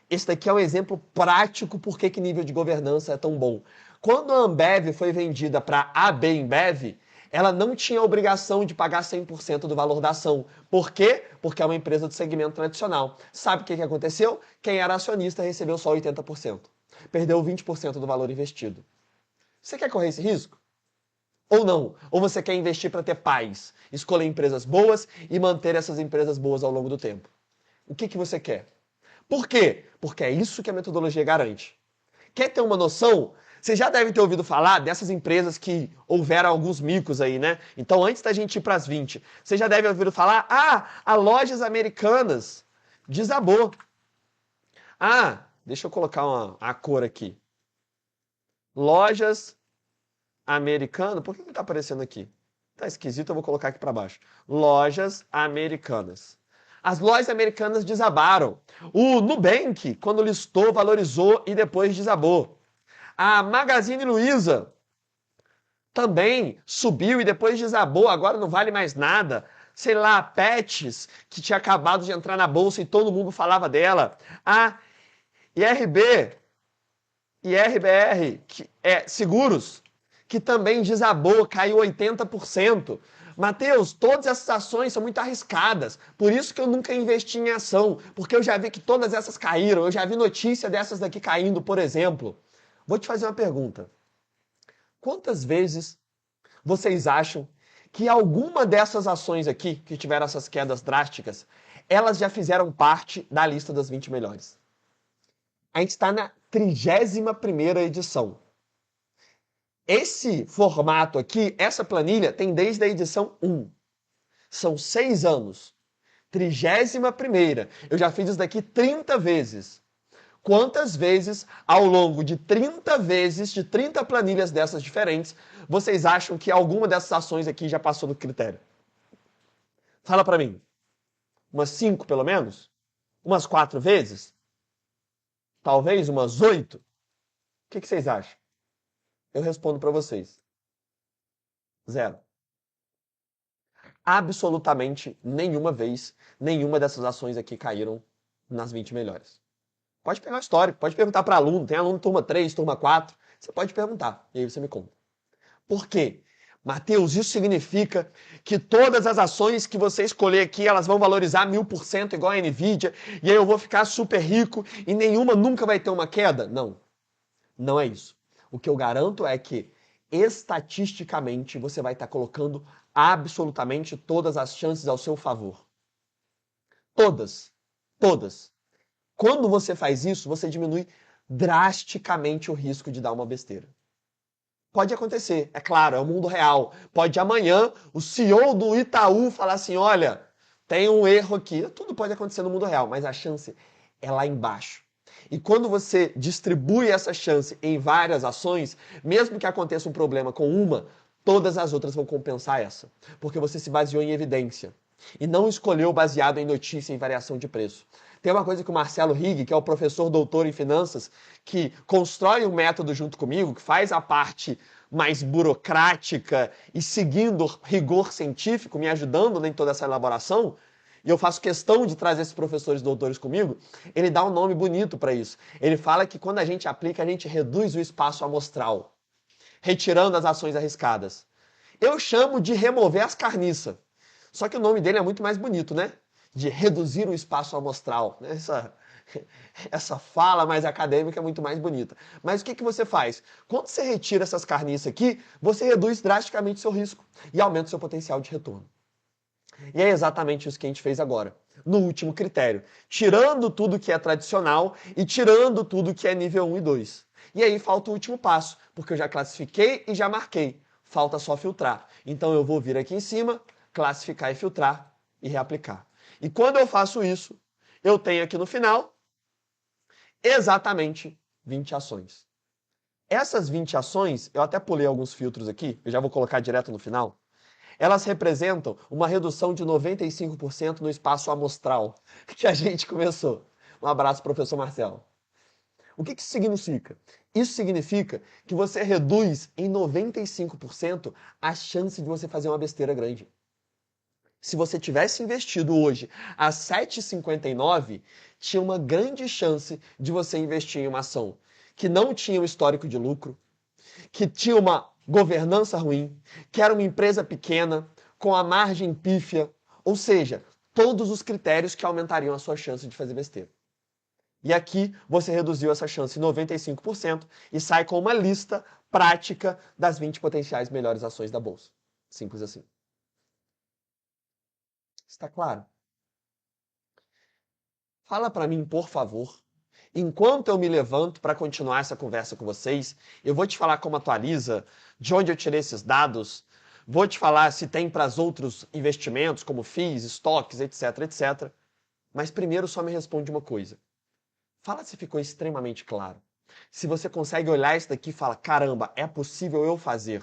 esse daqui é um exemplo prático por que nível de governança é tão bom. Quando a Ambev foi vendida para a AB InBev, ela não tinha obrigação de pagar 100% do valor da ação. Por quê? Porque é uma empresa do segmento tradicional. Sabe o que aconteceu? Quem era acionista recebeu só 80%. Perdeu 20% do valor investido. Você quer correr esse risco? Ou não? Ou você quer investir para ter paz, escolher empresas boas e manter essas empresas boas ao longo do tempo? O que você quer? Por quê? Porque é isso que a metodologia garante. Quer ter uma noção? Você já deve ter ouvido falar dessas empresas que houveram alguns micos aí, né? Então, antes da gente ir para as 20, você já deve ter ouvido falar, a Lojas Americanas desabou. Deixa eu colocar a cor aqui. Lojas Americanas, por que está aparecendo aqui? Tá esquisito, eu vou colocar aqui para baixo. Lojas Americanas. As lojas americanas desabaram. O Nubank, quando listou, valorizou e depois desabou. A Magazine Luiza também subiu e depois desabou, agora não vale mais nada. Sei lá, a Pets, que tinha acabado de entrar na bolsa e todo mundo falava dela. A IRBR, que é seguros, que também desabou, caiu 80%. Matheus, todas essas ações são muito arriscadas, por isso que eu nunca investi em ação, porque eu já vi que todas essas caíram, eu já vi notícia dessas daqui caindo, por exemplo. Vou te fazer uma pergunta. Quantas vezes vocês acham que alguma dessas ações aqui, que tiveram essas quedas drásticas, elas já fizeram parte da lista das 20 melhores? A gente está na 31ª edição. Esse formato aqui, essa planilha, tem desde a edição 1. São 6 anos. 31ª. Eu já fiz isso daqui 30 vezes. Quantas vezes, ao longo de 30 vezes, de 30 planilhas dessas diferentes, vocês acham que alguma dessas ações aqui já passou do critério? Fala pra mim. Umas 5, pelo menos? Umas 4 vezes? Talvez umas 8? O que vocês acham? Eu respondo pra vocês. 0. Absolutamente nenhuma vez, nenhuma dessas ações aqui caíram nas 20 melhores. Pode pegar o histórico, pode perguntar para aluno. Tem aluno turma 3, turma 4. Você pode perguntar, e aí você me conta. Por quê? Mateus, isso significa que todas as ações que você escolher aqui, elas vão valorizar 1000% igual a NVIDIA, e aí eu vou ficar super rico e nenhuma nunca vai ter uma queda? Não, não é isso. O que eu garanto é que, estatisticamente, você vai estar colocando absolutamente todas as chances ao seu favor. Todas. Todas. Quando você faz isso, você diminui drasticamente o risco de dar uma besteira. Pode acontecer, é claro, é o mundo real. Pode amanhã o CEO do Itaú falar assim, olha, tem um erro aqui. Tudo pode acontecer no mundo real, mas a chance é lá embaixo. E quando você distribui essa chance em várias ações, mesmo que aconteça um problema com uma, todas as outras vão compensar essa. Porque você se baseou em evidência. E não escolheu baseado em notícia e variação de preço. Tem uma coisa que o Marcelo Rigg, que é o professor doutor em finanças, que constrói um método junto comigo, que faz a parte mais burocrática e seguindo rigor científico, me ajudando em toda essa elaboração, e eu faço questão de trazer esses professores doutores comigo, ele dá um nome bonito para isso. Ele fala que quando a gente aplica, a gente reduz o espaço amostral, retirando as ações arriscadas. Eu chamo de remover as carniças. Só que o nome dele é muito mais bonito, né? De reduzir o espaço amostral. Essa fala mais acadêmica é muito mais bonita. Mas o que você faz? Quando você retira essas carniças aqui, você reduz drasticamente seu risco e aumenta o seu potencial de retorno. E é exatamente isso que a gente fez agora, no último critério. Tirando tudo que é tradicional e tirando tudo que é nível 1 e 2. E aí falta o último passo, porque eu já classifiquei e já marquei. Falta só filtrar. Então eu vou vir aqui em cima, classificar e filtrar e reaplicar. E quando eu faço isso, eu tenho aqui no final exatamente 20 ações. Essas 20 ações, eu até pulei alguns filtros aqui, eu já vou colocar direto no final. Elas representam uma redução de 95% no espaço amostral que a gente começou. Um abraço, professor Marcelo. O que isso significa? Isso significa que você reduz em 95% a chance de você fazer uma besteira grande. Se você tivesse investido hoje a 7,59, tinha uma grande chance de você investir em uma ação que não tinha um histórico de lucro, que tinha uma governança ruim, que era uma empresa pequena, com a margem pífia, ou seja, todos os critérios que aumentariam a sua chance de fazer besteira. E aqui você reduziu essa chance em 95% e sai com uma lista prática das 20 potenciais melhores ações da bolsa. Simples assim. Está claro? Fala para mim, por favor. Enquanto eu me levanto para continuar essa conversa com vocês, eu vou te falar como atualiza, de onde eu tirei esses dados, vou te falar se tem para os outros investimentos, como FIIs, estoques, etc, etc. Mas primeiro só me responde uma coisa. Fala se ficou extremamente claro. Se você consegue olhar isso daqui e fala, caramba, é possível eu fazer.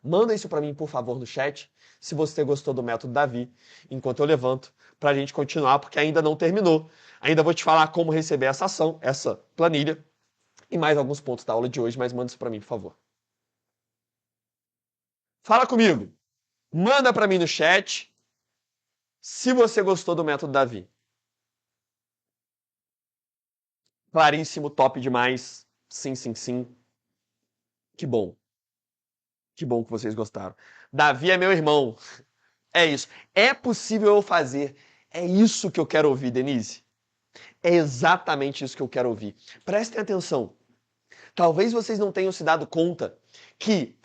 Manda isso para mim, por favor, no chat, se você gostou do método Davi, enquanto eu levanto, para a gente continuar, porque ainda não terminou. Ainda vou te falar como receber essa ação, essa planilha, e mais alguns pontos da aula de hoje, mas manda isso para mim, por favor. Fala comigo. Manda para mim no chat se você gostou do método Davi. Claríssimo, top demais. Sim, sim, sim. Que bom. Que bom que vocês gostaram. Davi é meu irmão. É isso. É possível eu fazer. É isso que eu quero ouvir, Denise. É exatamente isso que eu quero ouvir. Prestem atenção. Talvez vocês não tenham se dado conta que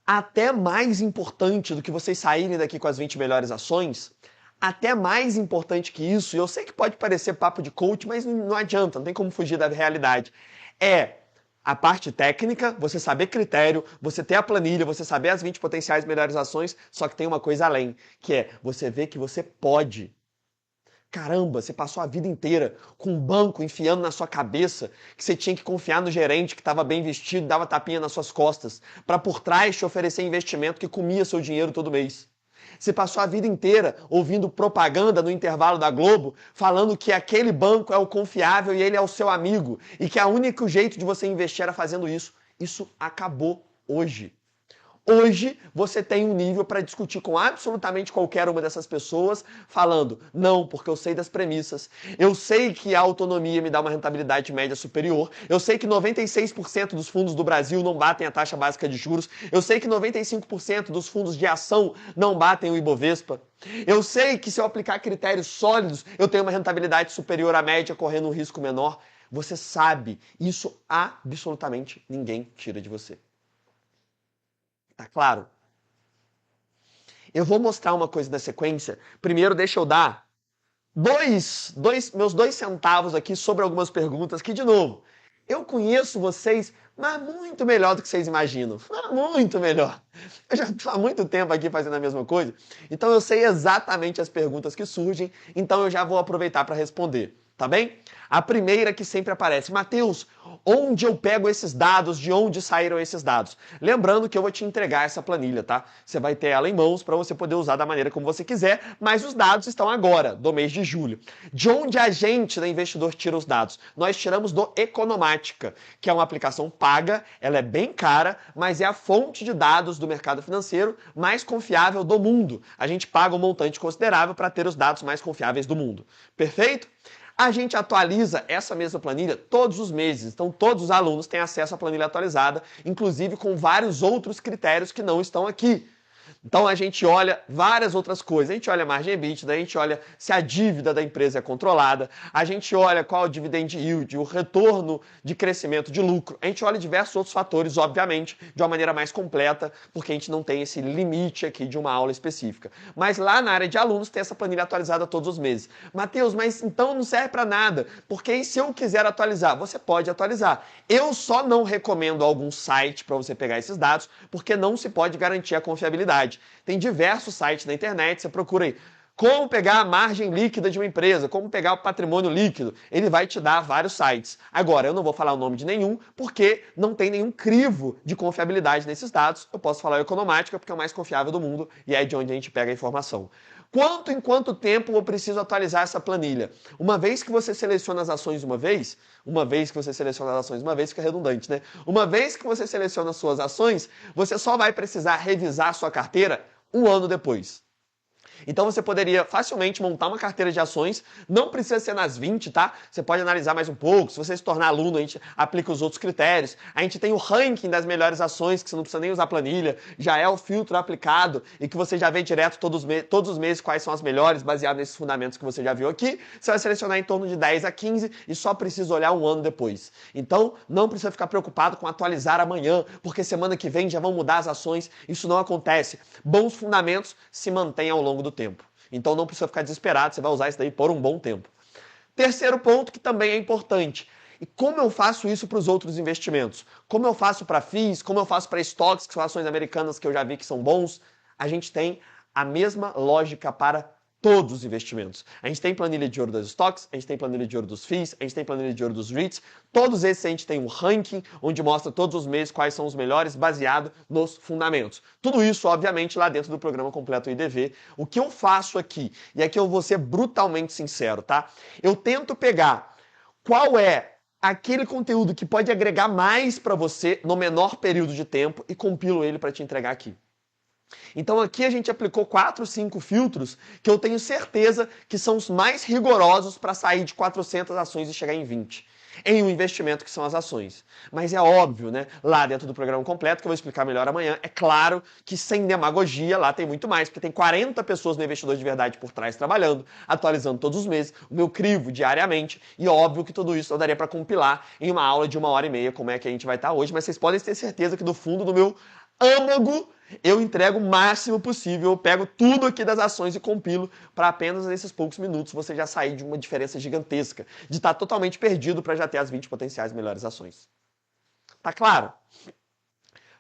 até mais importante do que vocês saírem daqui com as 20 melhores ações, até mais importante que isso, e eu sei que pode parecer papo de coach, mas não adianta, não tem como fugir da realidade, é a parte técnica, você saber critério, você ter a planilha, você saber as 20 potenciais melhores ações, só que tem uma coisa além, que é você ver que você pode. Caramba, você passou a vida inteira com um banco enfiando na sua cabeça que você tinha que confiar no gerente que estava bem vestido, dava tapinha nas suas costas, para por trás te oferecer investimento que comia seu dinheiro todo mês. Você passou a vida inteira ouvindo propaganda no intervalo da Globo falando que aquele banco é o confiável e ele é o seu amigo e que o único jeito de você investir era fazendo isso. Isso acabou hoje. Hoje você tem um nível para discutir com absolutamente qualquer uma dessas pessoas, falando, não, porque eu sei das premissas, eu sei que a autonomia me dá uma rentabilidade média superior, eu sei que 96% dos fundos do Brasil não batem a taxa básica de juros, eu sei que 95% dos fundos de ação não batem o Ibovespa, eu sei que se eu aplicar critérios sólidos, eu tenho uma rentabilidade superior à média, correndo um risco menor. Você sabe, isso absolutamente ninguém tira de você. Tá claro? Eu vou mostrar uma coisa na sequência. Primeiro, deixa eu dar meus 2 centavos aqui sobre algumas perguntas que, de novo, eu conheço vocês, mas muito melhor do que vocês imaginam. Muito melhor. Eu já estou há muito tempo aqui fazendo a mesma coisa, então eu sei exatamente as perguntas que surgem, então eu já vou aproveitar para responder. Tá bem? A primeira que sempre aparece, Matheus, onde eu pego esses dados, de onde saíram esses dados? Lembrando que eu vou te entregar essa planilha, tá? Você vai ter ela em mãos para você poder usar da maneira como você quiser, mas os dados estão agora, do mês de julho. De onde a gente, da Investidor, tira os dados? Nós tiramos do Economática, que é uma aplicação paga, ela é bem cara, mas é a fonte de dados do mercado financeiro mais confiável do mundo. A gente paga um montante considerável para ter os dados mais confiáveis do mundo. Perfeito? A gente atualiza essa mesma planilha todos os meses, então todos os alunos têm acesso à planilha atualizada, inclusive com vários outros critérios que não estão aqui. Então a gente olha várias outras coisas, a gente olha a margem EBITDA, a gente olha se a dívida da empresa é controlada, a gente olha qual é o dividend yield, o retorno de crescimento de lucro, a gente olha diversos outros fatores, obviamente, de uma maneira mais completa, porque a gente não tem esse limite aqui de uma aula específica. Mas lá na área de alunos tem essa planilha atualizada todos os meses. Matheus, mas então não serve para nada, porque se eu quiser atualizar, você pode atualizar. Eu só não recomendo algum site para você pegar esses dados, porque não se pode garantir a confiabilidade. Tem diversos sites na internet, você procura aí como pegar a margem líquida de uma empresa, como pegar o patrimônio líquido, ele vai te dar vários sites. Agora, eu não vou falar o nome de nenhum, porque não tem nenhum crivo de confiabilidade nesses dados. Eu posso falar o Economática, porque é o mais confiável do mundo e é de onde a gente pega a informação. Em quanto tempo eu preciso atualizar essa planilha? Uma vez que você seleciona as ações uma vez fica redundante, né? Uma vez que você seleciona as suas ações, você só vai precisar revisar a sua carteira um ano depois. Então você poderia facilmente montar uma carteira de ações, não precisa ser nas 20, tá? Você pode analisar mais um pouco, se você se tornar aluno, a gente aplica os outros critérios. A gente tem o ranking das melhores ações, que você não precisa nem usar planilha, já é o filtro aplicado e que você já vê direto todos os meses quais são as melhores, baseado nesses fundamentos que você já viu aqui. Você vai selecionar em torno de 10 a 15 e só precisa olhar um ano depois. Então, não precisa ficar preocupado com atualizar amanhã, porque semana que vem já vão mudar as ações. Isso não acontece. Bons fundamentos se mantêm ao longo do tempo. Então não precisa ficar desesperado, você vai usar isso daí por um bom tempo. Terceiro ponto que também é importante. E como eu faço isso para os outros investimentos? Como eu faço para FIIs? Como eu faço para estoques, que são ações americanas que eu já vi que são bons? A gente tem a mesma lógica para todos os investimentos. A gente tem planilha de ouro dos estoques, a gente tem planilha de ouro dos FIIs, a gente tem planilha de ouro dos REITs. Todos esses a gente tem um ranking onde mostra todos os meses quais são os melhores baseado nos fundamentos. Tudo isso, obviamente, lá dentro do programa completo IDV. O que eu faço aqui, e aqui eu vou ser brutalmente sincero, tá? Eu tento pegar qual é aquele conteúdo que pode agregar mais para você no menor período de tempo e compilo ele para te entregar aqui. Então aqui a gente aplicou 4, 5 filtros que eu tenho certeza que são os mais rigorosos para sair de 400 ações e chegar em 20. Em um investimento que são as ações. Mas é óbvio, né? Lá dentro do programa completo, que eu vou explicar melhor amanhã, é claro que sem demagogia lá tem muito mais, porque tem 40 pessoas no Investidor de Verdade por trás trabalhando, atualizando todos os meses, o meu crivo diariamente, e óbvio que tudo isso eu daria para compilar em uma aula de 1h30, como é que a gente vai estar hoje, mas vocês podem ter certeza que do fundo do meu âmago eu entrego o máximo possível, eu pego tudo aqui das ações e compilo para apenas nesses poucos minutos você já sair de uma diferença gigantesca, de estar totalmente perdido para já ter as 20 potenciais melhores ações. Tá claro?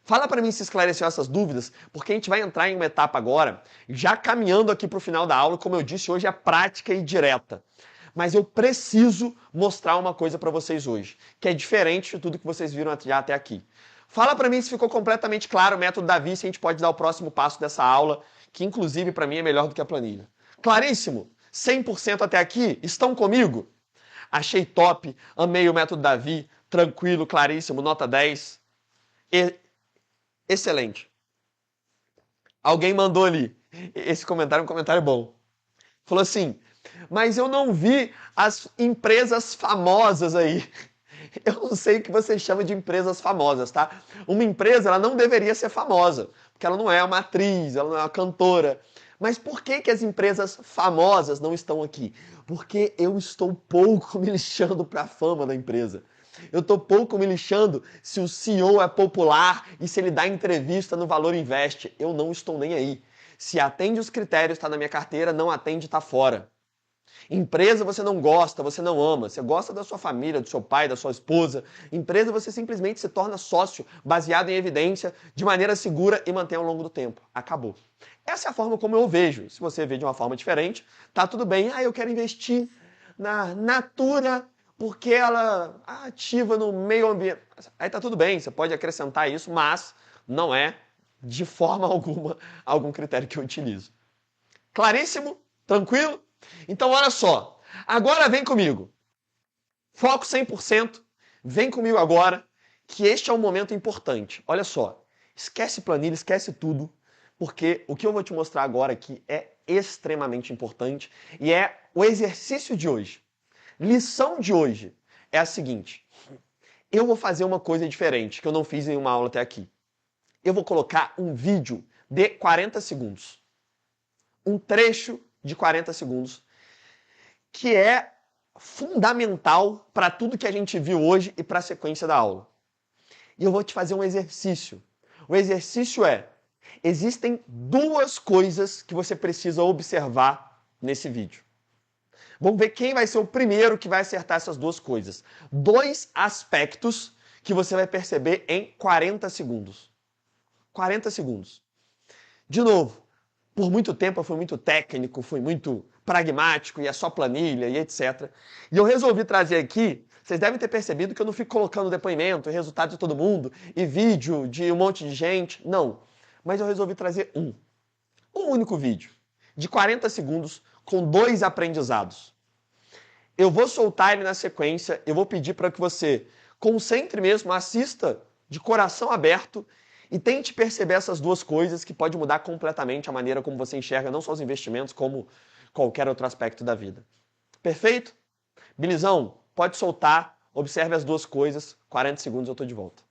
Fala para mim se esclareceu essas dúvidas, porque a gente vai entrar em uma etapa agora, já caminhando aqui para o final da aula, como eu disse, hoje é prática e direta. Mas eu preciso mostrar uma coisa para vocês hoje, que é diferente de tudo que vocês viram já até aqui. Fala para mim se ficou completamente claro o método Davi, se a gente pode dar o próximo passo dessa aula, que inclusive para mim é melhor do que a planilha. Claríssimo? 100% até aqui? Estão comigo? Achei top, amei o método Davi, tranquilo, claríssimo, nota 10. Excelente. Alguém mandou ali, esse comentário é um comentário bom. Falou assim, mas eu não vi as empresas famosas aí. Eu não sei o que você chama de empresas famosas, tá? Uma empresa, ela não deveria ser famosa, porque ela não é uma atriz, ela não é uma cantora. Mas por que que as empresas famosas não estão aqui? Porque eu estou pouco me lixando para a fama da empresa. Eu estou pouco me lixando se o CEO é popular e se ele dá entrevista no Valor Invest. Eu não estou nem aí. Se atende os critérios, está na minha carteira, não atende, está fora. Empresa você não gosta, você não ama. Você gosta da sua família, do seu pai, da sua esposa. Empresa você simplesmente se torna sócio, baseado em evidência, de maneira segura e mantém ao longo do tempo. Acabou. Essa é a forma como eu vejo. Se você vê de uma forma diferente, tá tudo bem. Ah, eu quero investir na Natura porque ela é ativa no meio ambiente. Aí tá tudo bem, você pode acrescentar isso, mas não é de forma alguma algum critério que eu utilizo. Claríssimo? Tranquilo? Então, olha só. Agora vem comigo. Foco 100%. Vem comigo agora, que este é um momento importante. Olha só. Esquece planilha, esquece tudo, porque o que eu vou te mostrar agora aqui é extremamente importante e é o exercício de hoje. Lição de hoje é a seguinte. Eu vou fazer uma coisa diferente que eu não fiz em uma aula até aqui. Eu vou colocar um vídeo de 40 segundos. Um trecho de 40 segundos que é fundamental para tudo que a gente viu hoje e para a sequência da aula. E eu vou te fazer um exercício. O exercício é: existem duas coisas que você precisa observar nesse vídeo. Vamos ver quem vai ser o primeiro que vai acertar essas duas coisas. Dois aspectos que você vai perceber em 40 segundos. 40 segundos. De novo, por muito tempo eu fui muito técnico, fui muito pragmático, e é só planilha e etc. E eu resolvi trazer aqui, vocês devem ter percebido que eu não fico colocando depoimento, resultado de todo mundo, e vídeo de um monte de gente. Não. Mas eu resolvi trazer um único vídeo, de 40 segundos, com dois aprendizados. Eu vou soltar ele na sequência, eu vou pedir para que você concentre mesmo, assista de coração aberto e tente perceber essas duas coisas que pode mudar completamente a maneira como você enxerga não só os investimentos, como qualquer outro aspecto da vida. Perfeito? Bilizão, pode soltar, observe as duas coisas, 40 segundos eu estou de volta.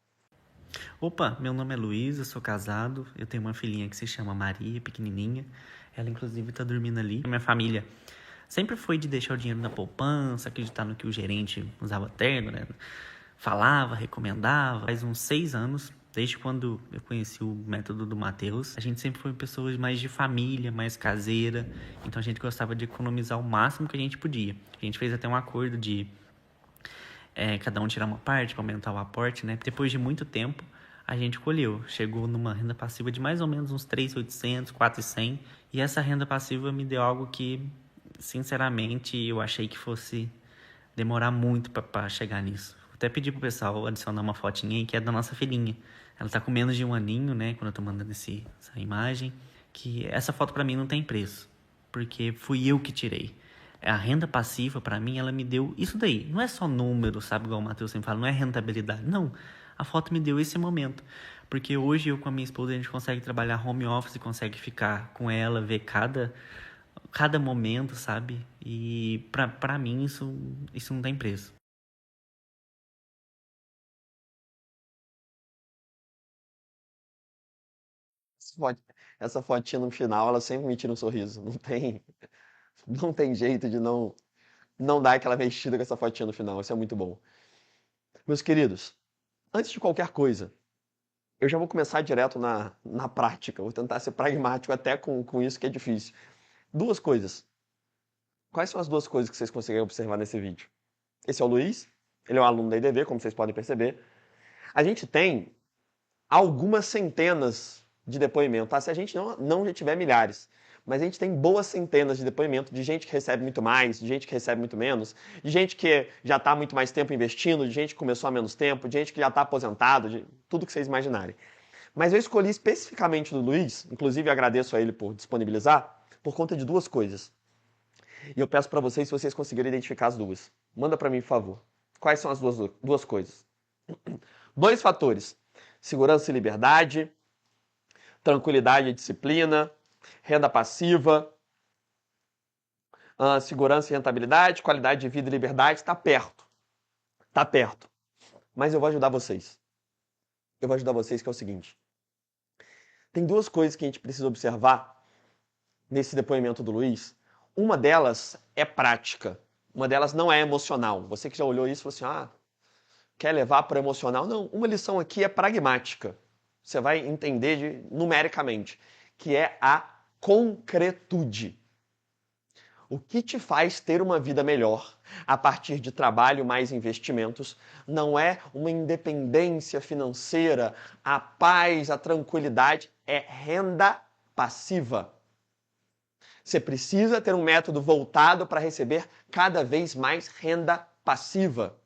Opa, meu nome é Luiz, eu sou casado, eu tenho uma filhinha que se chama Maria, pequenininha. Ela inclusive tá dormindo ali. Minha família sempre foi de deixar o dinheiro na poupança, acreditar no que o gerente usava terno, né? Falava, recomendava. Faz uns 6 anos, desde quando eu conheci o método do Matheus, a gente sempre foi pessoas mais de família, mais caseira. Então a gente gostava de economizar o máximo que a gente podia. A gente fez até um acordo de cada um tirar uma parte para aumentar o aporte, né? Depois de muito tempo, a gente colheu. Chegou numa renda passiva de mais ou menos uns 3.800, 4.100. E essa renda passiva me deu algo que, sinceramente, eu achei que fosse demorar muito para chegar nisso. Vou até pedir pro pessoal adicionar uma fotinha aí, que é da nossa filhinha. Ela tá com menos de 1 aninho, né? Quando eu tô mandando essa imagem. Que essa foto para mim não tem preço, porque fui eu que tirei. A renda passiva, para mim, ela me deu isso daí. Não é só número, sabe? Igual o Matheus sempre fala, não é rentabilidade. Não, a foto me deu esse momento. Porque hoje eu com a minha esposa, a gente consegue trabalhar home office, consegue ficar com ela, ver cada momento, sabe? E pra mim isso não tem preço. Essa fotinha no final, ela sempre me tira um sorriso. Não tem jeito de não dar aquela mexida com essa fotinha no final. Isso é muito bom. Meus queridos, antes de qualquer coisa, eu já vou começar direto na prática. Vou tentar ser pragmático até com isso que é difícil. Duas coisas. Quais são as duas coisas que vocês conseguem observar nesse vídeo? Esse é o Luiz, ele é um aluno da IDV, como vocês podem perceber. A gente tem algumas centenas de depoimentos, tá? Se a gente não já tiver milhares, mas a gente tem boas centenas de depoimentos de gente que recebe muito mais, de gente que recebe muito menos, de gente que já está muito mais tempo investindo, de gente que começou há menos tempo, de gente que já está aposentado, de tudo que vocês imaginarem. Mas eu escolhi especificamente do Luiz, inclusive agradeço a ele por disponibilizar, por conta de duas coisas. E eu peço para vocês, se vocês conseguirem identificar as duas. Manda para mim, por favor. Quais são as duas coisas? Dois fatores. Segurança e liberdade, tranquilidade e disciplina, renda passiva, segurança e rentabilidade, qualidade de vida e liberdade. Está perto. Está perto. Mas eu vou ajudar vocês. Eu vou ajudar vocês, que é o seguinte. Tem duas coisas que a gente precisa observar nesse depoimento do Luiz. Uma delas é prática. Uma delas não é emocional. Você que já olhou isso e falou assim, quer levar para o emocional? Não, uma lição aqui é pragmática. Você vai entender numericamente, que é a concretude. O que te faz ter uma vida melhor a partir de trabalho mais investimentos não é uma independência financeira, a paz, a tranquilidade, é renda passiva. Você precisa ter um método voltado para receber cada vez mais renda passiva.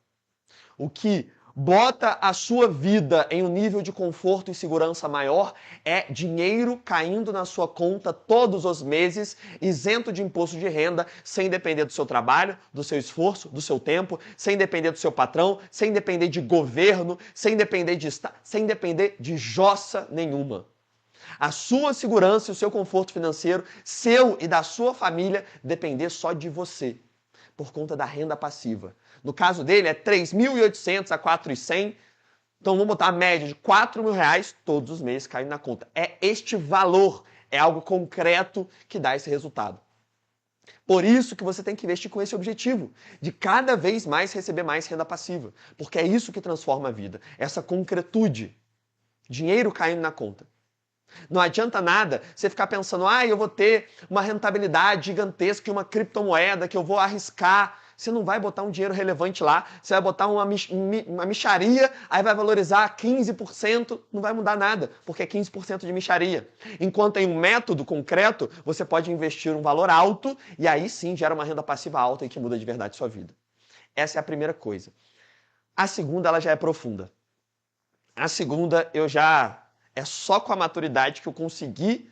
O que bota a sua vida em um nível de conforto e segurança maior é dinheiro caindo na sua conta todos os meses, isento de imposto de renda, sem depender do seu trabalho, do seu esforço, do seu tempo, sem depender do seu patrão, sem depender de governo, sem depender de Estado, sem depender de jossa nenhuma. A sua segurança e o seu conforto financeiro, seu e da sua família, depender só de você, por conta da renda passiva. No caso dele, é 3.800 a 4.100. Então, vamos botar a média de R$4.000 todos os meses caindo na conta. É este valor, é algo concreto que dá esse resultado. Por isso que você tem que investir com esse objetivo, de cada vez mais receber mais renda passiva. Porque é isso que transforma a vida, essa concretude. Dinheiro caindo na conta. Não adianta nada você ficar pensando, eu vou ter uma rentabilidade gigantesca e uma criptomoeda que eu vou arriscar. Você não vai botar um dinheiro relevante lá, você vai botar uma mixaria, aí vai valorizar 15%, não vai mudar nada, porque é 15% de mixaria. Enquanto em um método concreto, você pode investir um valor alto e aí sim gera uma renda passiva alta e que muda de verdade a sua vida. Essa é a primeira coisa. A segunda, ela já é profunda. A segunda, é só com a maturidade que eu consegui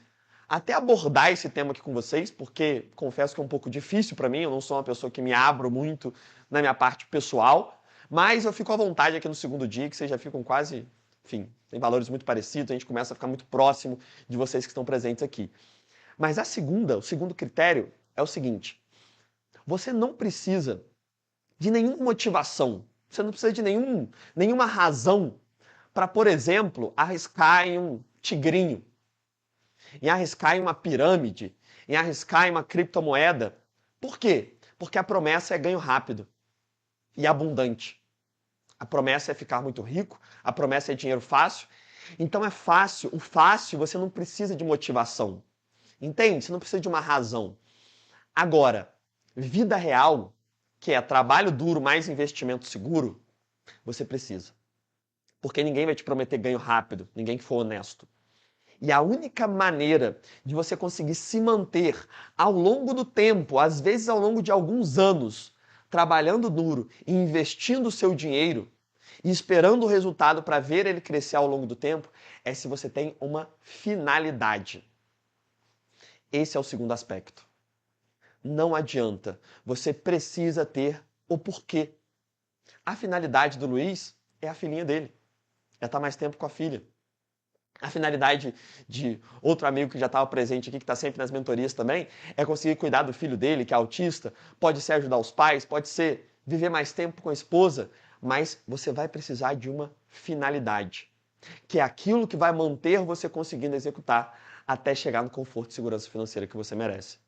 até abordar esse tema aqui com vocês, porque confesso que é um pouco difícil para mim, eu não sou uma pessoa que me abro muito na minha parte pessoal, mas eu fico à vontade aqui no segundo dia, que vocês já ficam quase, enfim, tem valores muito parecidos, a gente começa a ficar muito próximo de vocês que estão presentes aqui. Mas o segundo critério é o seguinte, você não precisa de nenhuma motivação, você não precisa de nenhuma razão para, por exemplo, arriscar em um tigrinho, em arriscar em uma pirâmide, em arriscar em uma criptomoeda. Por quê? Porque a promessa é ganho rápido e abundante. A promessa é ficar muito rico, a promessa é dinheiro fácil. Então é fácil, o fácil você não precisa de motivação. Entende? Você não precisa de uma razão. Agora, vida real, que é trabalho duro mais investimento seguro, você precisa. Porque ninguém vai te prometer ganho rápido, ninguém que for honesto. E a única maneira de você conseguir se manter ao longo do tempo, às vezes ao longo de alguns anos, trabalhando duro e investindo o seu dinheiro e esperando o resultado para ver ele crescer ao longo do tempo, é se você tem uma finalidade. Esse é o segundo aspecto. Não adianta, você precisa ter o porquê. A finalidade do Luiz é a filhinha dele. É estar mais tempo com a filha. A finalidade de outro amigo que já estava presente aqui, que está sempre nas mentorias também, é conseguir cuidar do filho dele, que é autista, pode ser ajudar os pais, pode ser viver mais tempo com a esposa, mas você vai precisar de uma finalidade, que é aquilo que vai manter você conseguindo executar até chegar no conforto e segurança financeira que você merece.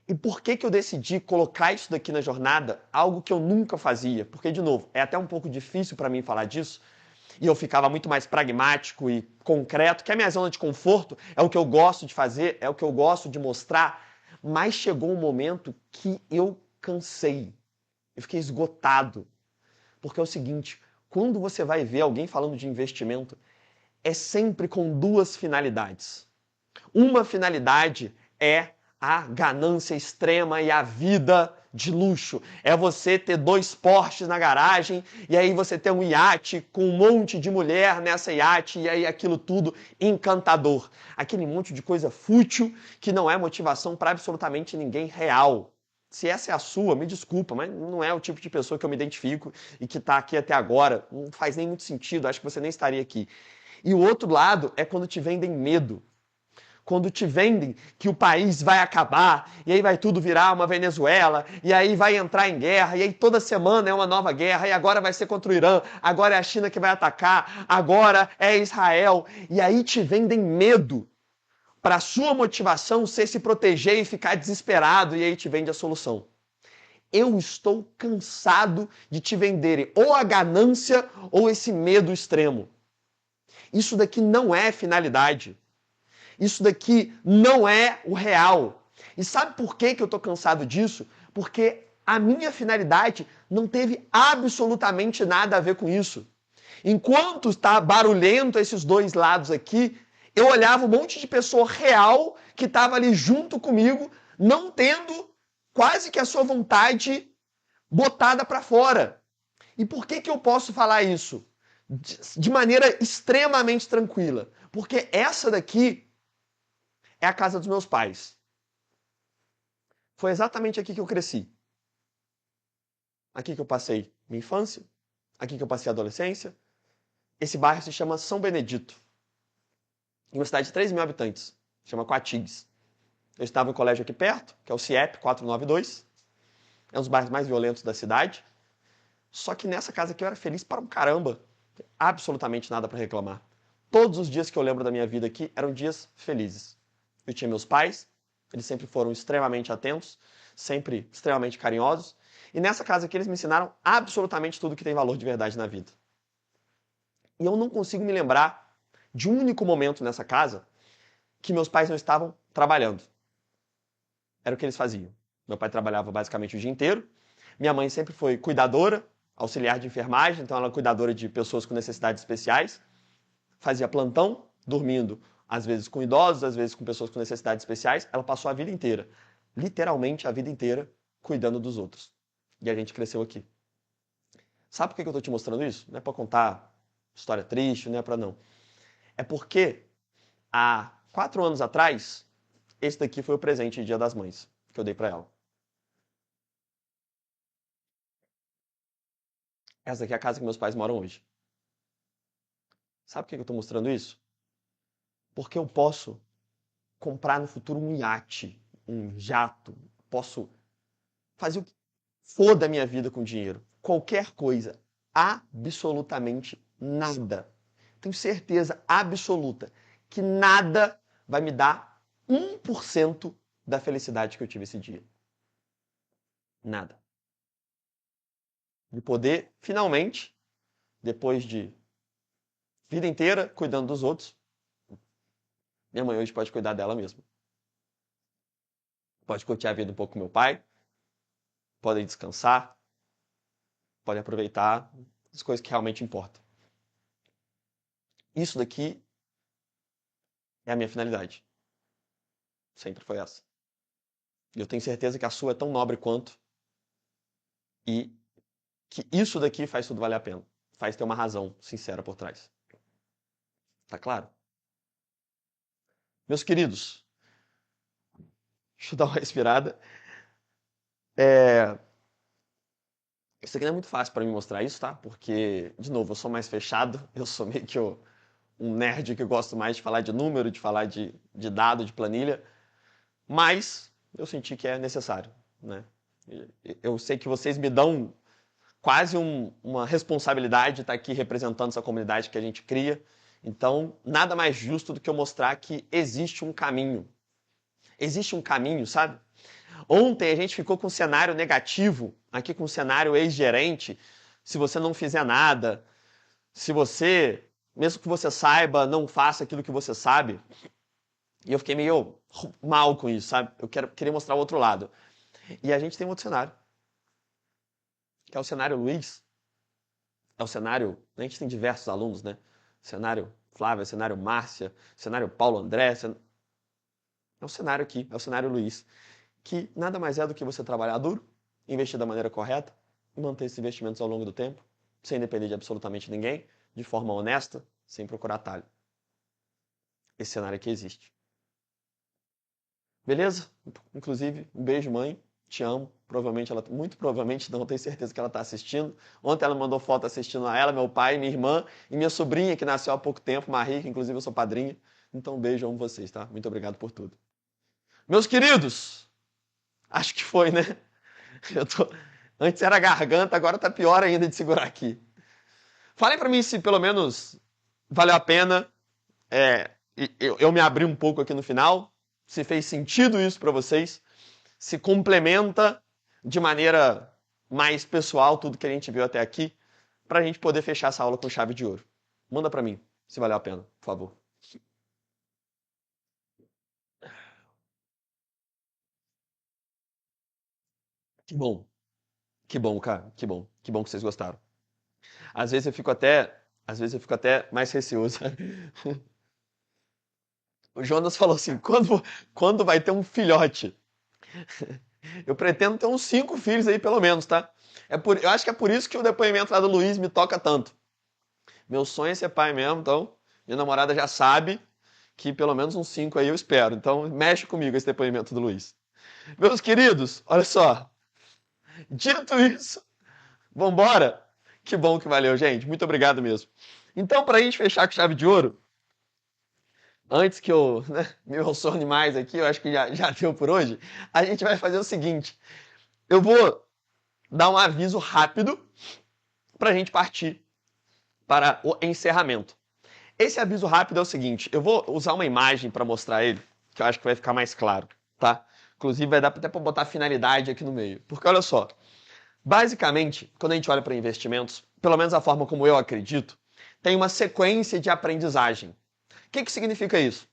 E por que eu decidi colocar isso daqui na jornada? Algo que eu nunca fazia, porque, de novo, é até um pouco difícil para mim falar disso, e eu ficava muito mais pragmático e concreto, que a minha zona de conforto é o que eu gosto de fazer, é o que eu gosto de mostrar, mas chegou um momento que eu cansei, eu fiquei esgotado, porque é o seguinte, quando você vai ver alguém falando de investimento, é sempre com duas finalidades. Uma finalidade é a ganância extrema e a vida de luxo. É você ter 2 Porsches na garagem e aí você ter um iate com um monte de mulher nessa iate e aí aquilo tudo encantador. Aquele monte de coisa fútil que não é motivação para absolutamente ninguém real. Se essa é a sua, me desculpa, mas não é o tipo de pessoa que eu me identifico e que está aqui até agora. Não faz nem muito sentido, acho que você nem estaria aqui. E o outro lado é quando te vendem medo. Quando te vendem que o país vai acabar, e aí vai tudo virar uma Venezuela, e aí vai entrar em guerra, e aí toda semana é uma nova guerra, e agora vai ser contra o Irã, agora é a China que vai atacar, agora é Israel, e aí te vendem medo para a sua motivação ser se proteger e ficar desesperado, e aí te vende a solução. Eu estou cansado de te venderem ou a ganância ou esse medo extremo. Isso daqui não é finalidade. Isso daqui não é o real. E sabe por que eu estou cansado disso? Porque a minha finalidade não teve absolutamente nada a ver com isso. Enquanto está barulhento esses dois lados aqui, eu olhava um monte de pessoa real que estava ali junto comigo, não tendo quase que a sua vontade botada para fora. E por que eu posso falar isso? De maneira extremamente tranquila. Porque essa daqui é a casa dos meus pais. Foi exatamente aqui que eu cresci. Aqui que eu passei minha infância. Aqui que eu passei a adolescência. Esse bairro se chama São Benedito. Em uma cidade de 3 mil habitantes. Chama Quatigues. Eu estava em um colégio aqui perto, que é o CIEP 492. É um dos bairros mais violentos da cidade. Só que nessa casa aqui eu era feliz para um caramba. Absolutamente nada para reclamar. Todos os dias que eu lembro da minha vida aqui eram dias felizes. Eu tinha meus pais, eles sempre foram extremamente atentos, sempre extremamente carinhosos. E nessa casa aqui eles me ensinaram absolutamente tudo que tem valor de verdade na vida. E eu não consigo me lembrar de um único momento nessa casa que meus pais não estavam trabalhando. Era o que eles faziam. Meu pai trabalhava basicamente o dia inteiro. Minha mãe sempre foi cuidadora, auxiliar de enfermagem, então ela é cuidadora de pessoas com necessidades especiais. Fazia plantão, dormindo, às vezes com idosos, às vezes com pessoas com necessidades especiais. Ela passou a vida inteira, literalmente a vida inteira, cuidando dos outros. E a gente cresceu aqui. Sabe por que eu estou te mostrando isso? Não é para contar história triste, não é para não. É porque há 4 anos atrás, esse daqui foi o presente de Dia das Mães que eu dei para ela. Essa daqui é a casa que meus pais moram hoje. Sabe por que eu estou mostrando isso? Porque eu posso comprar no futuro um iate, um jato, posso fazer o que for da minha vida com dinheiro. Qualquer coisa. Absolutamente nada. Tenho certeza absoluta que nada vai me dar 1% da felicidade que eu tive esse dia. Nada. De poder, finalmente, depois de vida inteira cuidando dos outros, minha mãe hoje pode cuidar dela mesma. Pode curtir a vida um pouco com meu pai, pode descansar, pode aproveitar as coisas que realmente importam. Isso daqui é a minha finalidade. Sempre foi essa. E eu tenho certeza que a sua é tão nobre quanto. E que isso daqui faz tudo valer a pena. Faz ter uma razão sincera por trás. Tá claro? Meus queridos, deixa eu dar uma respirada. Isso aqui não é muito fácil para mim mostrar isso, tá? Porque, de novo, eu sou mais fechado. Eu sou meio que um nerd que gosto mais de falar de número, de falar de dado, de planilha. Mas eu senti que é necessário, né? Eu sei que vocês me dão quase uma responsabilidade de estar aqui representando essa comunidade que a gente cria. Então, nada mais justo do que eu mostrar que existe um caminho. Existe um caminho, sabe? Ontem a gente ficou com um cenário negativo, aqui com um cenário ex-gerente. Se você não fizer nada, se você, mesmo que você saiba, não faça aquilo que você sabe. E eu fiquei meio mal com isso, sabe? Eu queria mostrar o outro lado. E a gente tem um outro cenário, que é o cenário Luiz, É o cenário, a gente tem diversos alunos, né? Cenário Flávia, cenário Márcia, cenário Paulo André. É o cenário aqui, é o cenário Luiz. Que nada mais é do que você trabalhar duro, investir da maneira correta e manter esses investimentos ao longo do tempo, sem depender de absolutamente ninguém, de forma honesta, sem procurar atalho. Esse cenário aqui existe. Beleza? Inclusive, um beijo, mãe. Te amo. Provavelmente ela, muito provavelmente, não tenho certeza que ela está assistindo. Ontem ela mandou foto assistindo a ela, meu pai, minha irmã e minha sobrinha, que nasceu há pouco tempo, Marie, que inclusive eu sou padrinha. Então, um beijo, amo vocês, tá? Muito obrigado por tudo. Meus queridos, acho que foi, né? Antes era garganta, agora tá pior ainda de segurar aqui. Falem para mim se pelo menos valeu a pena eu me abri um pouco aqui no final, se fez sentido isso para vocês, se complementa de maneira mais pessoal tudo que a gente viu até aqui, para a gente poder fechar essa aula com chave de ouro. Manda para mim, se valeu a pena, por favor. Que bom, cara, que bom que vocês gostaram. Às vezes eu fico até mais receoso. O Jonas falou assim, quando vai ter um filhote? Eu pretendo ter uns 5 filhos aí, pelo menos, tá? Eu acho que é por isso que o depoimento lá do Luiz me toca tanto. Meu sonho é ser pai mesmo, então minha namorada já sabe que pelo menos uns 5 aí eu espero. Então mexe comigo esse depoimento do Luiz. Meus queridos, olha só. Dito isso, vambora? Que bom que valeu, gente. Muito obrigado mesmo. Então, para a gente fechar com chave de ouro, antes que eu me emocione mais aqui, eu acho que já deu por hoje, a gente vai fazer o seguinte. Eu vou dar um aviso rápido para a gente partir para o encerramento. Esse aviso rápido é o seguinte, eu vou usar uma imagem para mostrar ele, que eu acho que vai ficar mais claro, tá? Inclusive vai dar até para botar finalidade aqui no meio. Porque olha só, basicamente, quando a gente olha para investimentos, pelo menos a forma como eu acredito, tem uma sequência de aprendizagem. O que significa isso?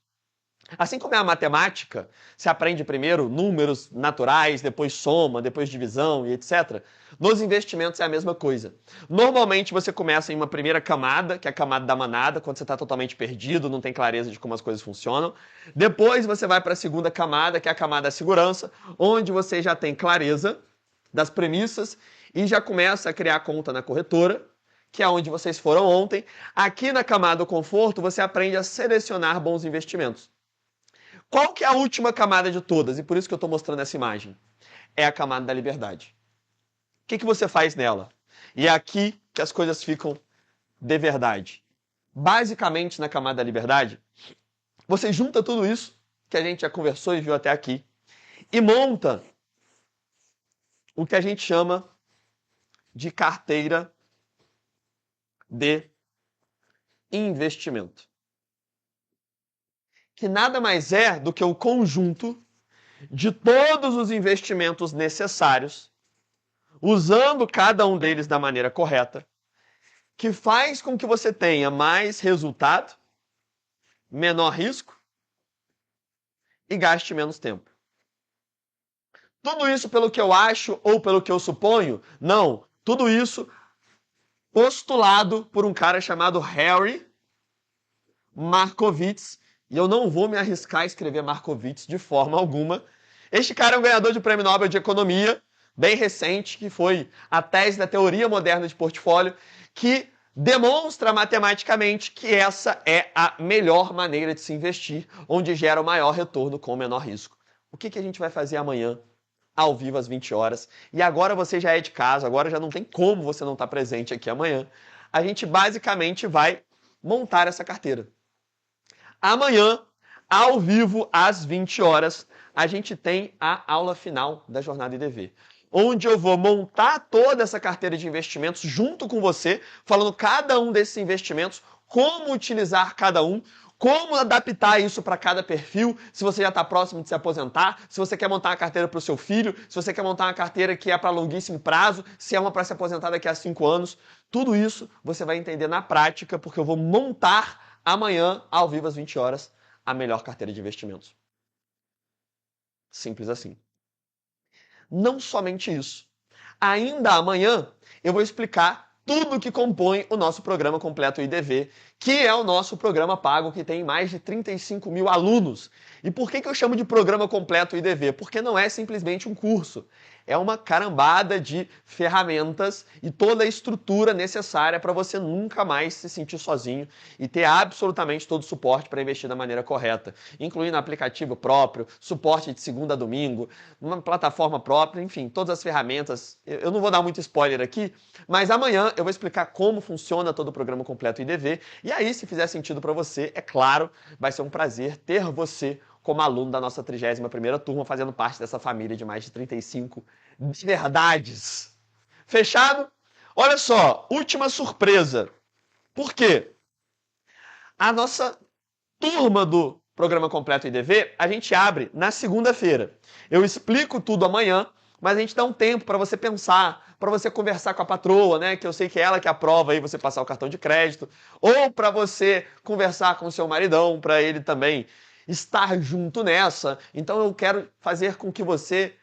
Assim como é a matemática, você aprende primeiro números naturais, depois soma, depois divisão e etc. Nos investimentos é a mesma coisa. Normalmente você começa em uma primeira camada, que é a camada da manada, quando você está totalmente perdido, não tem clareza de como as coisas funcionam. Depois você vai para a segunda camada, que é a camada da segurança, onde você já tem clareza das premissas e já começa a criar conta na corretora, que é onde vocês foram ontem. Aqui na camada do conforto, você aprende a selecionar bons investimentos. Qual que é a última camada de todas? E por isso que eu estou mostrando essa imagem. É a camada da liberdade. O que você faz nela? E é aqui que as coisas ficam de verdade. Basicamente, na camada da liberdade, você junta tudo isso que a gente já conversou e viu até aqui e monta o que a gente chama de carteira de investimento. Que nada mais é do que o conjunto de todos os investimentos necessários, usando cada um deles da maneira correta, que faz com que você tenha mais resultado, menor risco e gaste menos tempo. Tudo isso pelo que eu acho ou pelo que eu suponho? Não. Tudo isso postulado por um cara chamado Harry Markowitz. E eu não vou me arriscar a escrever Markowitz de forma alguma. Este cara é um ganhador de prêmio Nobel de Economia, bem recente, que foi a tese da teoria moderna de portfólio, que demonstra matematicamente que essa é a melhor maneira de se investir, onde gera o maior retorno com o menor risco. O que a gente vai fazer amanhã, ao vivo, às 20 horas? E agora você já é de casa, agora já não tem como você não estar presente aqui amanhã. A gente basicamente vai montar essa carteira. Amanhã, ao vivo, às 20 horas, a gente tem a aula final da Jornada IDV, onde eu vou montar toda essa carteira de investimentos junto com você, falando cada um desses investimentos, como utilizar cada um, como adaptar isso para cada perfil, se você já está próximo de se aposentar, se você quer montar uma carteira para o seu filho, se você quer montar uma carteira que é para longuíssimo prazo, se é uma para se aposentar daqui a 5 anos. Tudo isso você vai entender na prática, porque eu vou montar amanhã, ao vivo, às 20 horas, a melhor carteira de investimentos. Simples assim. Não somente isso. Ainda amanhã, eu vou explicar tudo que compõe o nosso programa completo IDV, que é o nosso programa pago, que tem mais de 35 mil alunos. E por que eu chamo de programa completo IDV? Porque não é simplesmente um curso. É uma carambada de ferramentas e toda a estrutura necessária para você nunca mais se sentir sozinho e ter absolutamente todo o suporte para investir da maneira correta, incluindo aplicativo próprio, suporte de segunda a domingo, uma plataforma própria, enfim, todas as ferramentas. Eu não vou dar muito spoiler aqui, mas amanhã eu vou explicar como funciona todo o programa completo IDV e aí, se fizer sentido para você, é claro, vai ser um prazer ter você como aluno da nossa 31ª turma, fazendo parte dessa família de mais de 35 verdades. Fechado? Olha só, última surpresa. Por quê? A nossa turma do Programa Completo IDV, a gente abre na segunda-feira. Eu explico tudo amanhã, mas a gente dá um tempo para você pensar, para você conversar com a patroa, né? Que eu sei que é ela que aprova aí você passar o cartão de crédito, ou para você conversar com o seu maridão, para ele também estar junto nessa. Então eu quero fazer com que você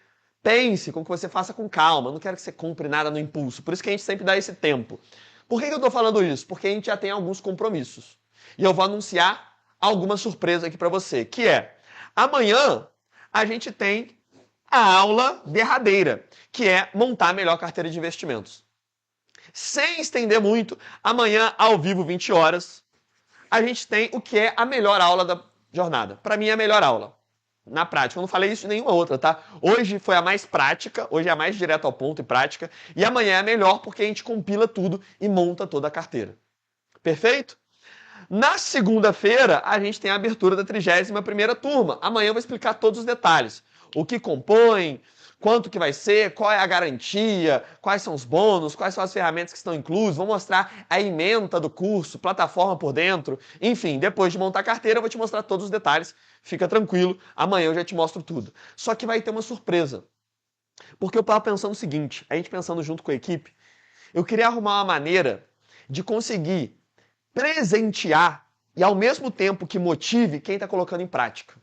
pense, com que você faça com calma. Eu não quero que você compre nada no impulso. Por isso que a gente sempre dá esse tempo. Por que eu estou falando isso? Porque a gente já tem alguns compromissos. E eu vou anunciar alguma surpresa aqui para você, que é, amanhã a gente tem a aula derradeira, que é montar a melhor carteira de investimentos. Sem estender muito, amanhã, ao vivo, 20 horas, a gente tem o que é a melhor aula da jornada. Para mim, é a melhor aula. Na prática, eu não falei isso de nenhuma outra, tá? Hoje foi a mais prática, hoje é a mais direto ao ponto e prática, e amanhã é a melhor porque a gente compila tudo e monta toda a carteira. Perfeito? Na segunda-feira, a gente tem a abertura da 31ª turma. Amanhã eu vou explicar todos os detalhes. O que compõe, quanto que vai ser, qual é a garantia, quais são os bônus, quais são as ferramentas que estão inclusas. Vou mostrar a ementa do curso, plataforma por dentro. Enfim, depois de montar a carteira, eu vou te mostrar todos os detalhes. Fica tranquilo, amanhã eu já te mostro tudo. Só que vai ter uma surpresa. Porque eu estava pensando o seguinte, a gente pensando junto com a equipe, eu queria arrumar uma maneira de conseguir presentear e ao mesmo tempo que motive quem está colocando em prática.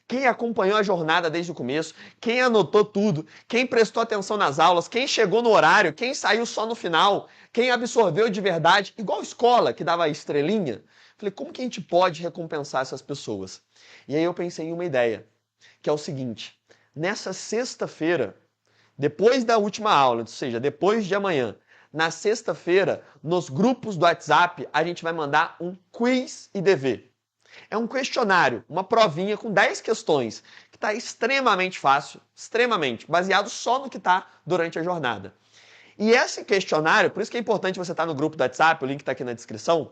Quem acompanhou a jornada desde o começo, quem anotou tudo, quem prestou atenção nas aulas, quem chegou no horário, quem saiu só no final, quem absorveu de verdade, igual escola que dava estrelinha. Falei, como que a gente pode recompensar essas pessoas? E aí eu pensei em uma ideia, que é o seguinte, nessa sexta-feira, depois da última aula, ou seja, depois de amanhã, na sexta-feira, nos grupos do WhatsApp, a gente vai mandar um quiz IDV. É um questionário, uma provinha com 10 questões, que está extremamente fácil, extremamente, baseado só no que está durante a jornada. E esse questionário, por isso que é importante você estar no grupo do WhatsApp, o link está aqui na descrição,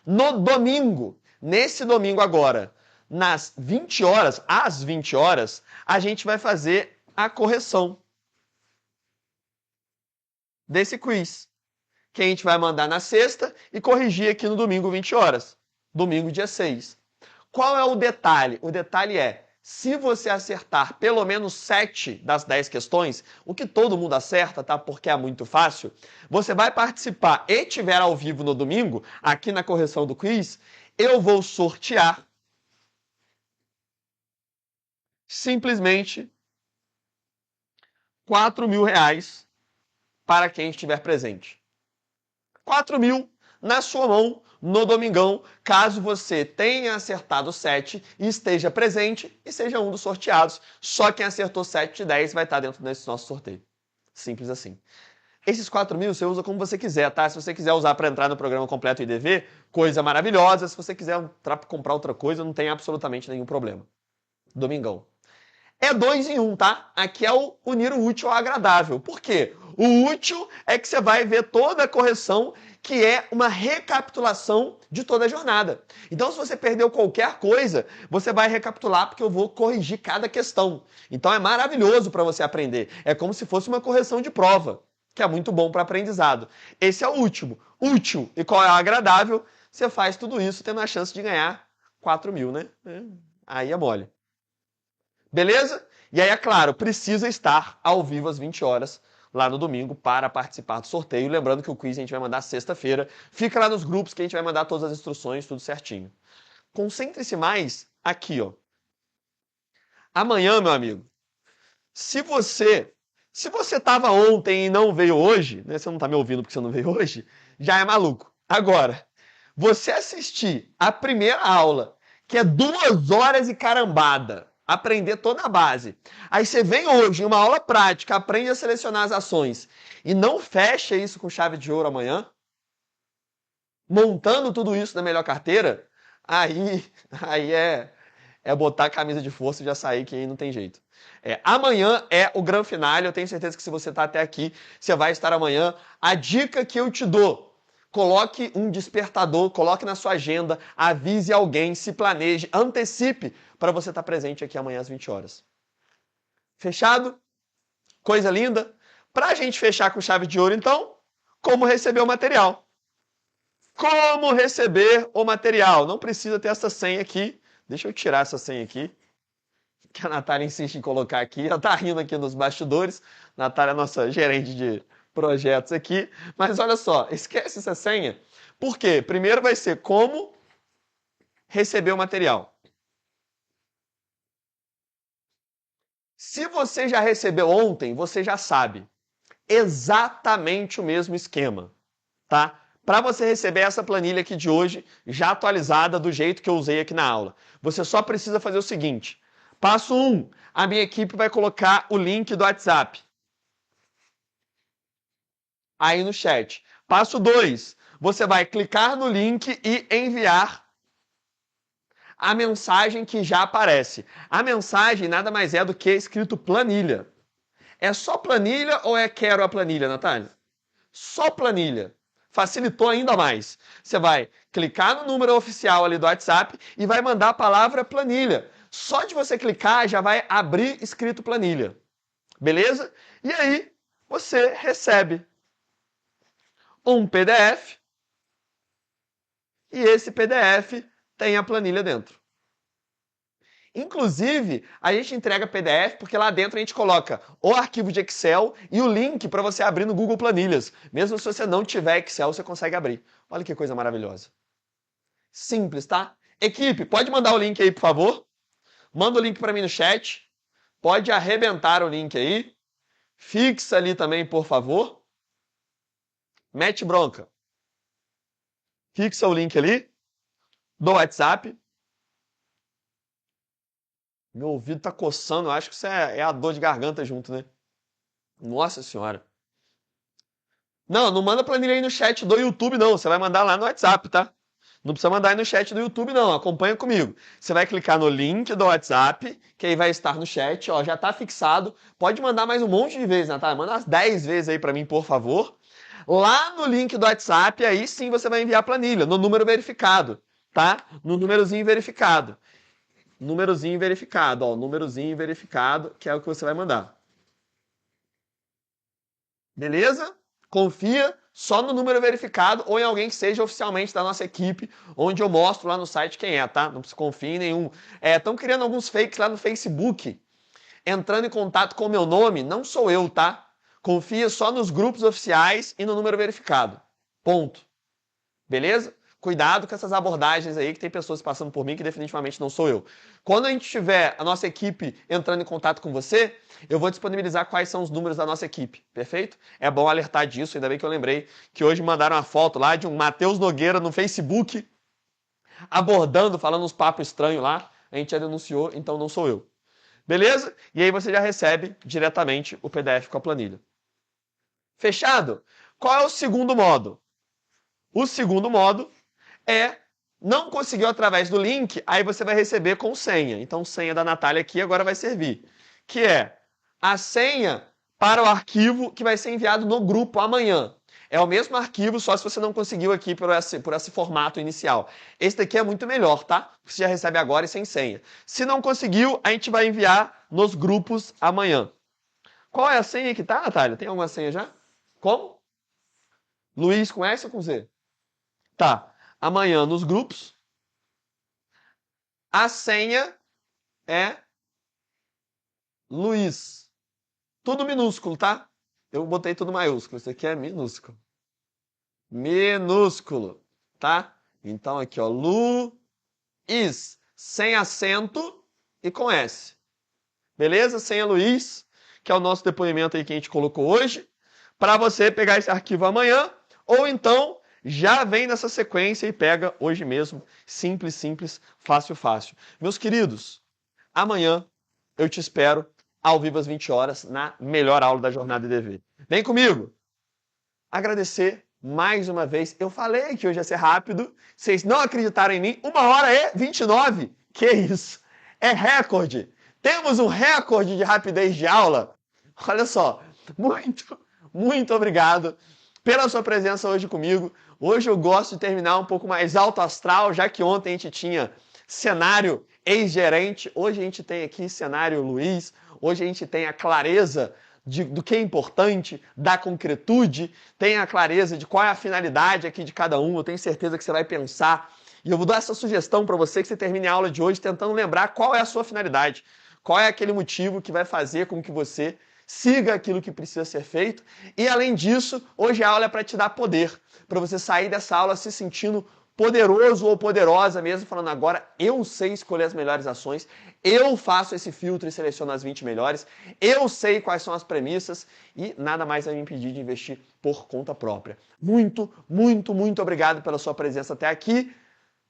no domingo, nesse domingo agora, às 20 horas, a gente vai fazer a correção desse quiz, que a gente vai mandar na sexta e corrigir aqui no domingo, 20 horas. Domingo, dia 6. Qual é o detalhe? O detalhe é, se você acertar pelo menos 7 das 10 questões, o que todo mundo acerta, tá? Porque é muito fácil, você vai participar e tiver ao vivo no domingo, aqui na correção do quiz, eu vou sortear simplesmente R$ 4.000 para quem estiver presente. 4.000 na sua mão no domingão, caso você tenha acertado 7 e esteja presente e seja um dos sorteados. Só quem acertou 7 de 10 vai estar dentro desse nosso sorteio. Simples assim. Esses 4.000 você usa como você quiser, tá? Se você quiser usar para entrar no programa completo IDV, coisa maravilhosa. Se você quiser comprar outra coisa, não tem absolutamente nenhum problema. Domingão. É 2 em 1, tá? Aqui é o unir o útil ao agradável. Por quê? O útil é que você vai ver toda a correção, que é uma recapitulação de toda a jornada. Então, se você perdeu qualquer coisa, você vai recapitular, porque eu vou corrigir cada questão. Então, é maravilhoso para você aprender. É como se fosse uma correção de prova, que é muito bom para aprendizado. Esse é o último. Útil e qual é o agradável? Você faz tudo isso tendo a chance de ganhar 4.000, né? Aí é mole. Beleza? E aí, é claro, precisa estar ao vivo às 20 horas lá no domingo para participar do sorteio. Lembrando que o quiz a gente vai mandar sexta-feira. Fica lá nos grupos que a gente vai mandar todas as instruções, tudo certinho. Concentre-se mais aqui, ó. Amanhã, meu amigo, se você Se você estava ontem e não veio hoje, né? Você não está me ouvindo porque você não veio hoje, já é maluco. Agora, você assistir a primeira aula, que é 2 horas e carambada, aprender toda a base. Aí você vem hoje em uma aula prática, aprende a selecionar as ações e não fecha isso com chave de ouro amanhã, montando tudo isso na melhor carteira, aí é botar a camisa de força e já sair que aí não tem jeito. Amanhã é o grande finale, eu tenho certeza que se você está até aqui, você vai estar amanhã. A dica que eu te dou, coloque um despertador, coloque na sua agenda, avise alguém, se planeje, antecipe para você estar presente aqui amanhã às 20 horas. Fechado? Coisa linda? Para a gente fechar com chave de ouro, então, como receber o material? Como receber o material? Não precisa ter essa senha aqui. Deixa eu tirar essa senha aqui, que a Natália insiste em colocar aqui. Ela tá rindo aqui nos bastidores. Natália é nossa gerente de projetos aqui. Mas olha só, esquece essa senha. Por quê? Primeiro vai ser como receber o material. Se você já recebeu ontem, você já sabe. Exatamente o mesmo esquema, tá? Para você receber essa planilha aqui de hoje, já atualizada do jeito que eu usei aqui na aula, você só precisa fazer o seguinte. Passo 1, a minha equipe vai colocar o link do WhatsApp aí no chat. Passo 2, você vai clicar no link e enviar a mensagem que já aparece. A mensagem nada mais é do que escrito planilha. É só planilha ou é quero a planilha, Natália? Só planilha. Facilitou ainda mais. Você vai clicar no número oficial ali do WhatsApp e vai mandar a palavra planilha. Só de você clicar já vai abrir escrito planilha. Beleza? E aí você recebe um PDF e esse PDF tem a planilha dentro. Inclusive, a gente entrega PDF porque lá dentro a gente coloca o arquivo de Excel e o link para você abrir no Google Planilhas. Mesmo se você não tiver Excel, você consegue abrir. Olha que coisa maravilhosa. Simples, tá? Equipe, pode mandar o link aí, por favor? Manda o link para mim no chat. Pode arrebentar o link aí. Fixa ali também, por favor. Mete bronca. Fixa o link ali do WhatsApp. Meu ouvido tá coçando, eu acho que isso é a dor de garganta junto, né? Nossa senhora. Não, não manda planilha aí no chat do YouTube, não. Você vai mandar lá no WhatsApp, tá? Não precisa mandar aí no chat do YouTube, não. Acompanha comigo. Você vai clicar no link do WhatsApp, que aí vai estar no chat, ó, já tá fixado. Pode mandar mais um monte de vezes, Natália. Manda umas 10 vezes aí pra mim, por favor. Lá no link do WhatsApp, aí sim você vai enviar a planilha, no número verificado, tá? No númerozinho verificado. Númerozinho verificado, ó. Númerozinho verificado, que é o que você vai mandar. Beleza? Confia só no número verificado ou em alguém que seja oficialmente da nossa equipe, onde eu mostro lá no site quem é, tá? Não se confia em nenhum. Estão criando alguns fakes lá no Facebook, entrando em contato com o meu nome. Não sou eu, tá? Confia só nos grupos oficiais e no número verificado. Ponto. Beleza? Cuidado com essas abordagens aí, que tem pessoas passando por mim que definitivamente não sou eu. Quando a gente tiver a nossa equipe entrando em contato com você, eu vou disponibilizar quais são os números da nossa equipe, perfeito? É bom alertar disso, ainda bem que eu lembrei que hoje mandaram uma foto lá de um Matheus Nogueira no Facebook, abordando, falando uns papos estranhos lá. A gente já denunciou, então não sou eu. Beleza? E aí você já recebe diretamente o PDF com a planilha. Fechado? Qual é o segundo modo? O segundo modo não conseguiu através do link, aí você vai receber com senha. Então, senha da Natália aqui agora vai servir. Que é a senha para o arquivo que vai ser enviado no grupo amanhã. É o mesmo arquivo, só se você não conseguiu aqui por esse formato inicial. Esse daqui é muito melhor, tá? Você já recebe agora e sem senha. Se não conseguiu, a gente vai enviar nos grupos amanhã. Qual é a senha que tá, Natália? Tem alguma senha já? Como? Luiz com S ou com Z? Tá. Amanhã nos grupos. A senha é Luiz. Tudo minúsculo, tá? Eu botei tudo maiúsculo. Isso aqui é minúsculo. Minúsculo, tá? Então aqui, ó, Luiz, sem acento e com S. Beleza? Senha Luiz. que é o nosso depoimento aí que a gente colocou hoje, para você pegar esse arquivo amanhã, ou então já vem nessa sequência e pega hoje mesmo. Simples, simples, fácil, fácil. Meus queridos, amanhã eu te espero ao vivo às 20 horas na melhor aula da Jornada EDV. Vem comigo! Agradecer mais uma vez. Eu falei que hoje ia ser rápido. Vocês não acreditaram em mim. 1h29. Que isso? É recorde. Temos um recorde de rapidez de aula. Olha só. Muito obrigado pela sua presença hoje comigo. Hoje eu gosto de terminar um pouco mais alto astral, já que ontem a gente tinha cenário ex-gerente. Hoje a gente tem aqui cenário Luiz. Hoje a gente tem a clareza do que é importante, da concretude, tem a clareza de qual é a finalidade aqui de cada um. Eu tenho certeza que você vai pensar. E eu vou dar essa sugestão para você, que você termine a aula de hoje tentando lembrar qual é a sua finalidade. Qual é aquele motivo que vai fazer com que você siga aquilo que precisa ser feito. E além disso, hoje a aula é para te dar poder. Para você sair dessa aula se sentindo poderoso ou poderosa mesmo, falando agora eu sei escolher as melhores ações, eu faço esse filtro e seleciono as 20 melhores, eu sei quais são as premissas e nada mais vai me impedir de investir por conta própria. Muito obrigado pela sua presença até aqui.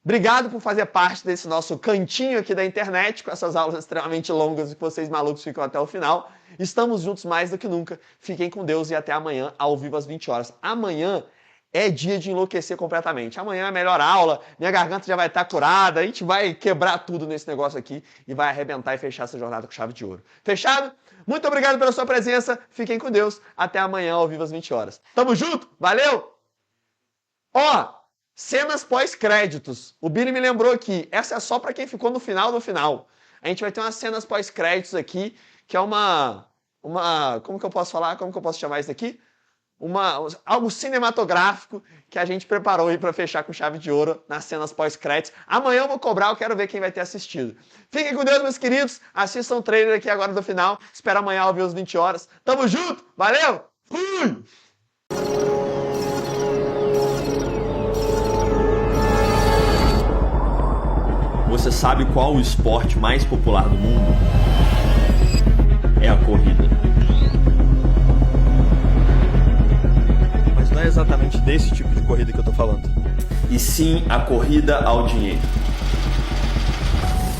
Obrigado por fazer parte desse nosso cantinho aqui da internet, com essas aulas extremamente longas e que vocês malucos ficam até o final. Estamos juntos mais do que nunca. Fiquem com Deus e até amanhã, ao vivo às 20 horas. Amanhã é dia de enlouquecer completamente. Amanhã é a melhor aula, minha garganta já vai estar curada, a gente vai quebrar tudo nesse negócio aqui e vai arrebentar e fechar essa jornada com chave de ouro. Fechado? Muito obrigado pela sua presença, fiquem com Deus, até amanhã ao vivo às 20 horas. Tamo junto? Valeu! Ó, cenas pós-créditos. O Billy me lembrou aqui, essa é só para quem ficou no final. A gente vai ter umas cenas pós-créditos aqui, que é como que eu posso falar? Como que eu posso chamar isso aqui? Algo cinematográfico que a gente preparou aí para fechar com chave de ouro nas cenas pós-créditos. Amanhã eu vou cobrar, eu quero ver quem vai ter assistido. Fiquem com Deus, meus queridos. Assistam o trailer aqui agora do final. Espero amanhã ao ver às 20 horas. Tamo junto, valeu! Fui! Você sabe qual o esporte mais popular do mundo? É a corrida. Não é exatamente desse tipo de corrida que eu tô falando. E sim a corrida ao dinheiro.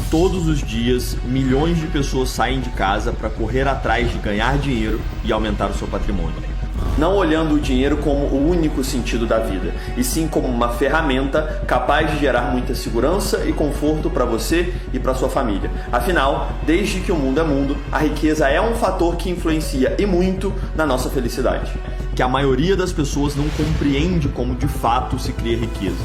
Todos os dias, milhões de pessoas saem de casa para correr atrás de ganhar dinheiro e aumentar o seu patrimônio. Não olhando o dinheiro como o único sentido da vida, e sim como uma ferramenta capaz de gerar muita segurança e conforto para você e para sua família. Afinal, desde que o mundo é mundo, a riqueza é um fator que influencia e muito na nossa felicidade. Que a maioria das pessoas não compreende como de fato se cria riqueza.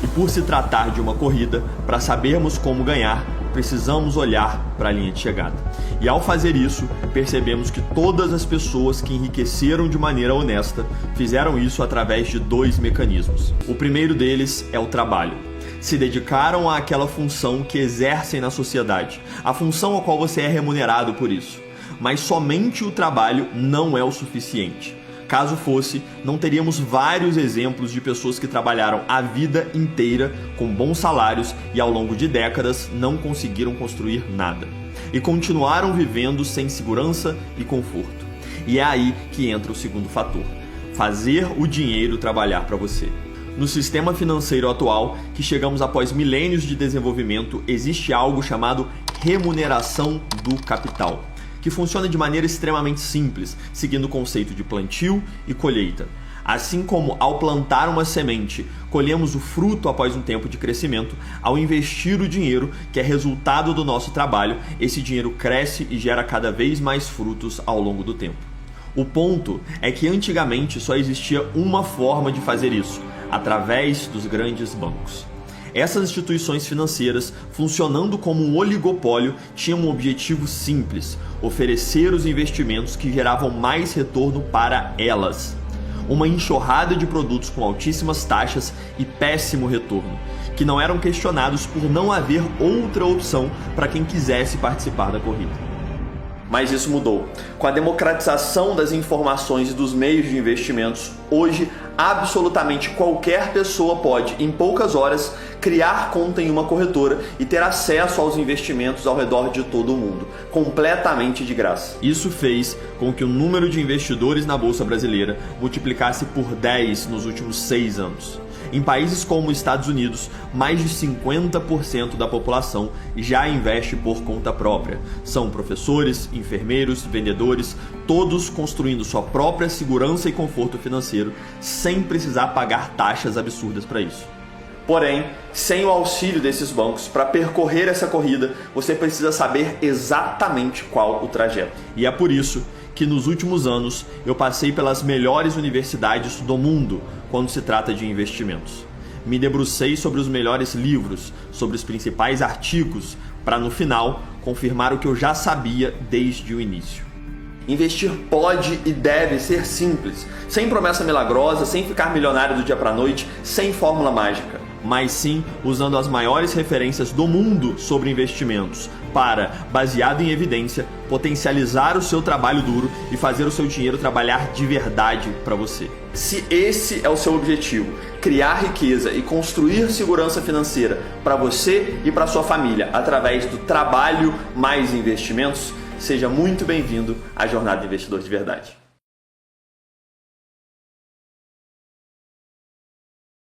E por se tratar de uma corrida, para sabermos como ganhar, precisamos olhar para a linha de chegada. E ao fazer isso, percebemos que todas as pessoas que enriqueceram de maneira honesta fizeram isso através de 2 mecanismos. O primeiro deles é o trabalho. Se dedicaram àquela função que exercem na sociedade, a função a qual você é remunerado por isso. Mas somente o trabalho não é o suficiente. Caso fosse, não teríamos vários exemplos de pessoas que trabalharam a vida inteira com bons salários e ao longo de décadas não conseguiram construir nada. E continuaram vivendo sem segurança e conforto. E é aí que entra o segundo fator: fazer o dinheiro trabalhar para você. No sistema financeiro atual, que chegamos após milênios de desenvolvimento, existe algo chamado remuneração do capital, que funciona de maneira extremamente simples, seguindo o conceito de plantio e colheita. Assim como ao plantar uma semente, colhemos o fruto após um tempo de crescimento, ao investir o dinheiro, que é resultado do nosso trabalho, esse dinheiro cresce e gera cada vez mais frutos ao longo do tempo. O ponto é que antigamente só existia uma forma de fazer isso, através dos grandes bancos. Essas instituições financeiras, funcionando como um oligopólio, tinham um objetivo simples: oferecer os investimentos que geravam mais retorno para elas. Uma enxurrada de produtos com altíssimas taxas e péssimo retorno, que não eram questionados por não haver outra opção para quem quisesse participar da corrida. Mas isso mudou. Com a democratização das informações e dos meios de investimentos, hoje absolutamente qualquer pessoa pode, em poucas horas, criar conta em uma corretora e ter acesso aos investimentos ao redor de todo o mundo, completamente de graça. Isso fez com que o número de investidores na Bolsa Brasileira multiplicasse por 10 nos últimos 6 anos. Em países como os Estados Unidos, mais de 50% da população já investe por conta própria. São professores, enfermeiros, vendedores, todos construindo sua própria segurança e conforto financeiro sem precisar pagar taxas absurdas para isso. Porém, sem o auxílio desses bancos, para percorrer essa corrida, você precisa saber exatamente qual o trajeto. E é por isso que nos últimos anos eu passei pelas melhores universidades do mundo quando se trata de investimentos. Me debrucei sobre os melhores livros, sobre os principais artigos, para no final confirmar o que eu já sabia desde o início. Investir pode e deve ser simples, sem promessa milagrosa, sem ficar milionário do dia para a noite, sem fórmula mágica, mas sim usando as maiores referências do mundo sobre investimentos para, baseado em evidência, potencializar o seu trabalho duro e fazer o seu dinheiro trabalhar de verdade para você. Se esse é o seu objetivo, criar riqueza e construir segurança financeira para você e para sua família através do trabalho mais investimentos, seja muito bem-vindo à Jornada Investidor de Verdade.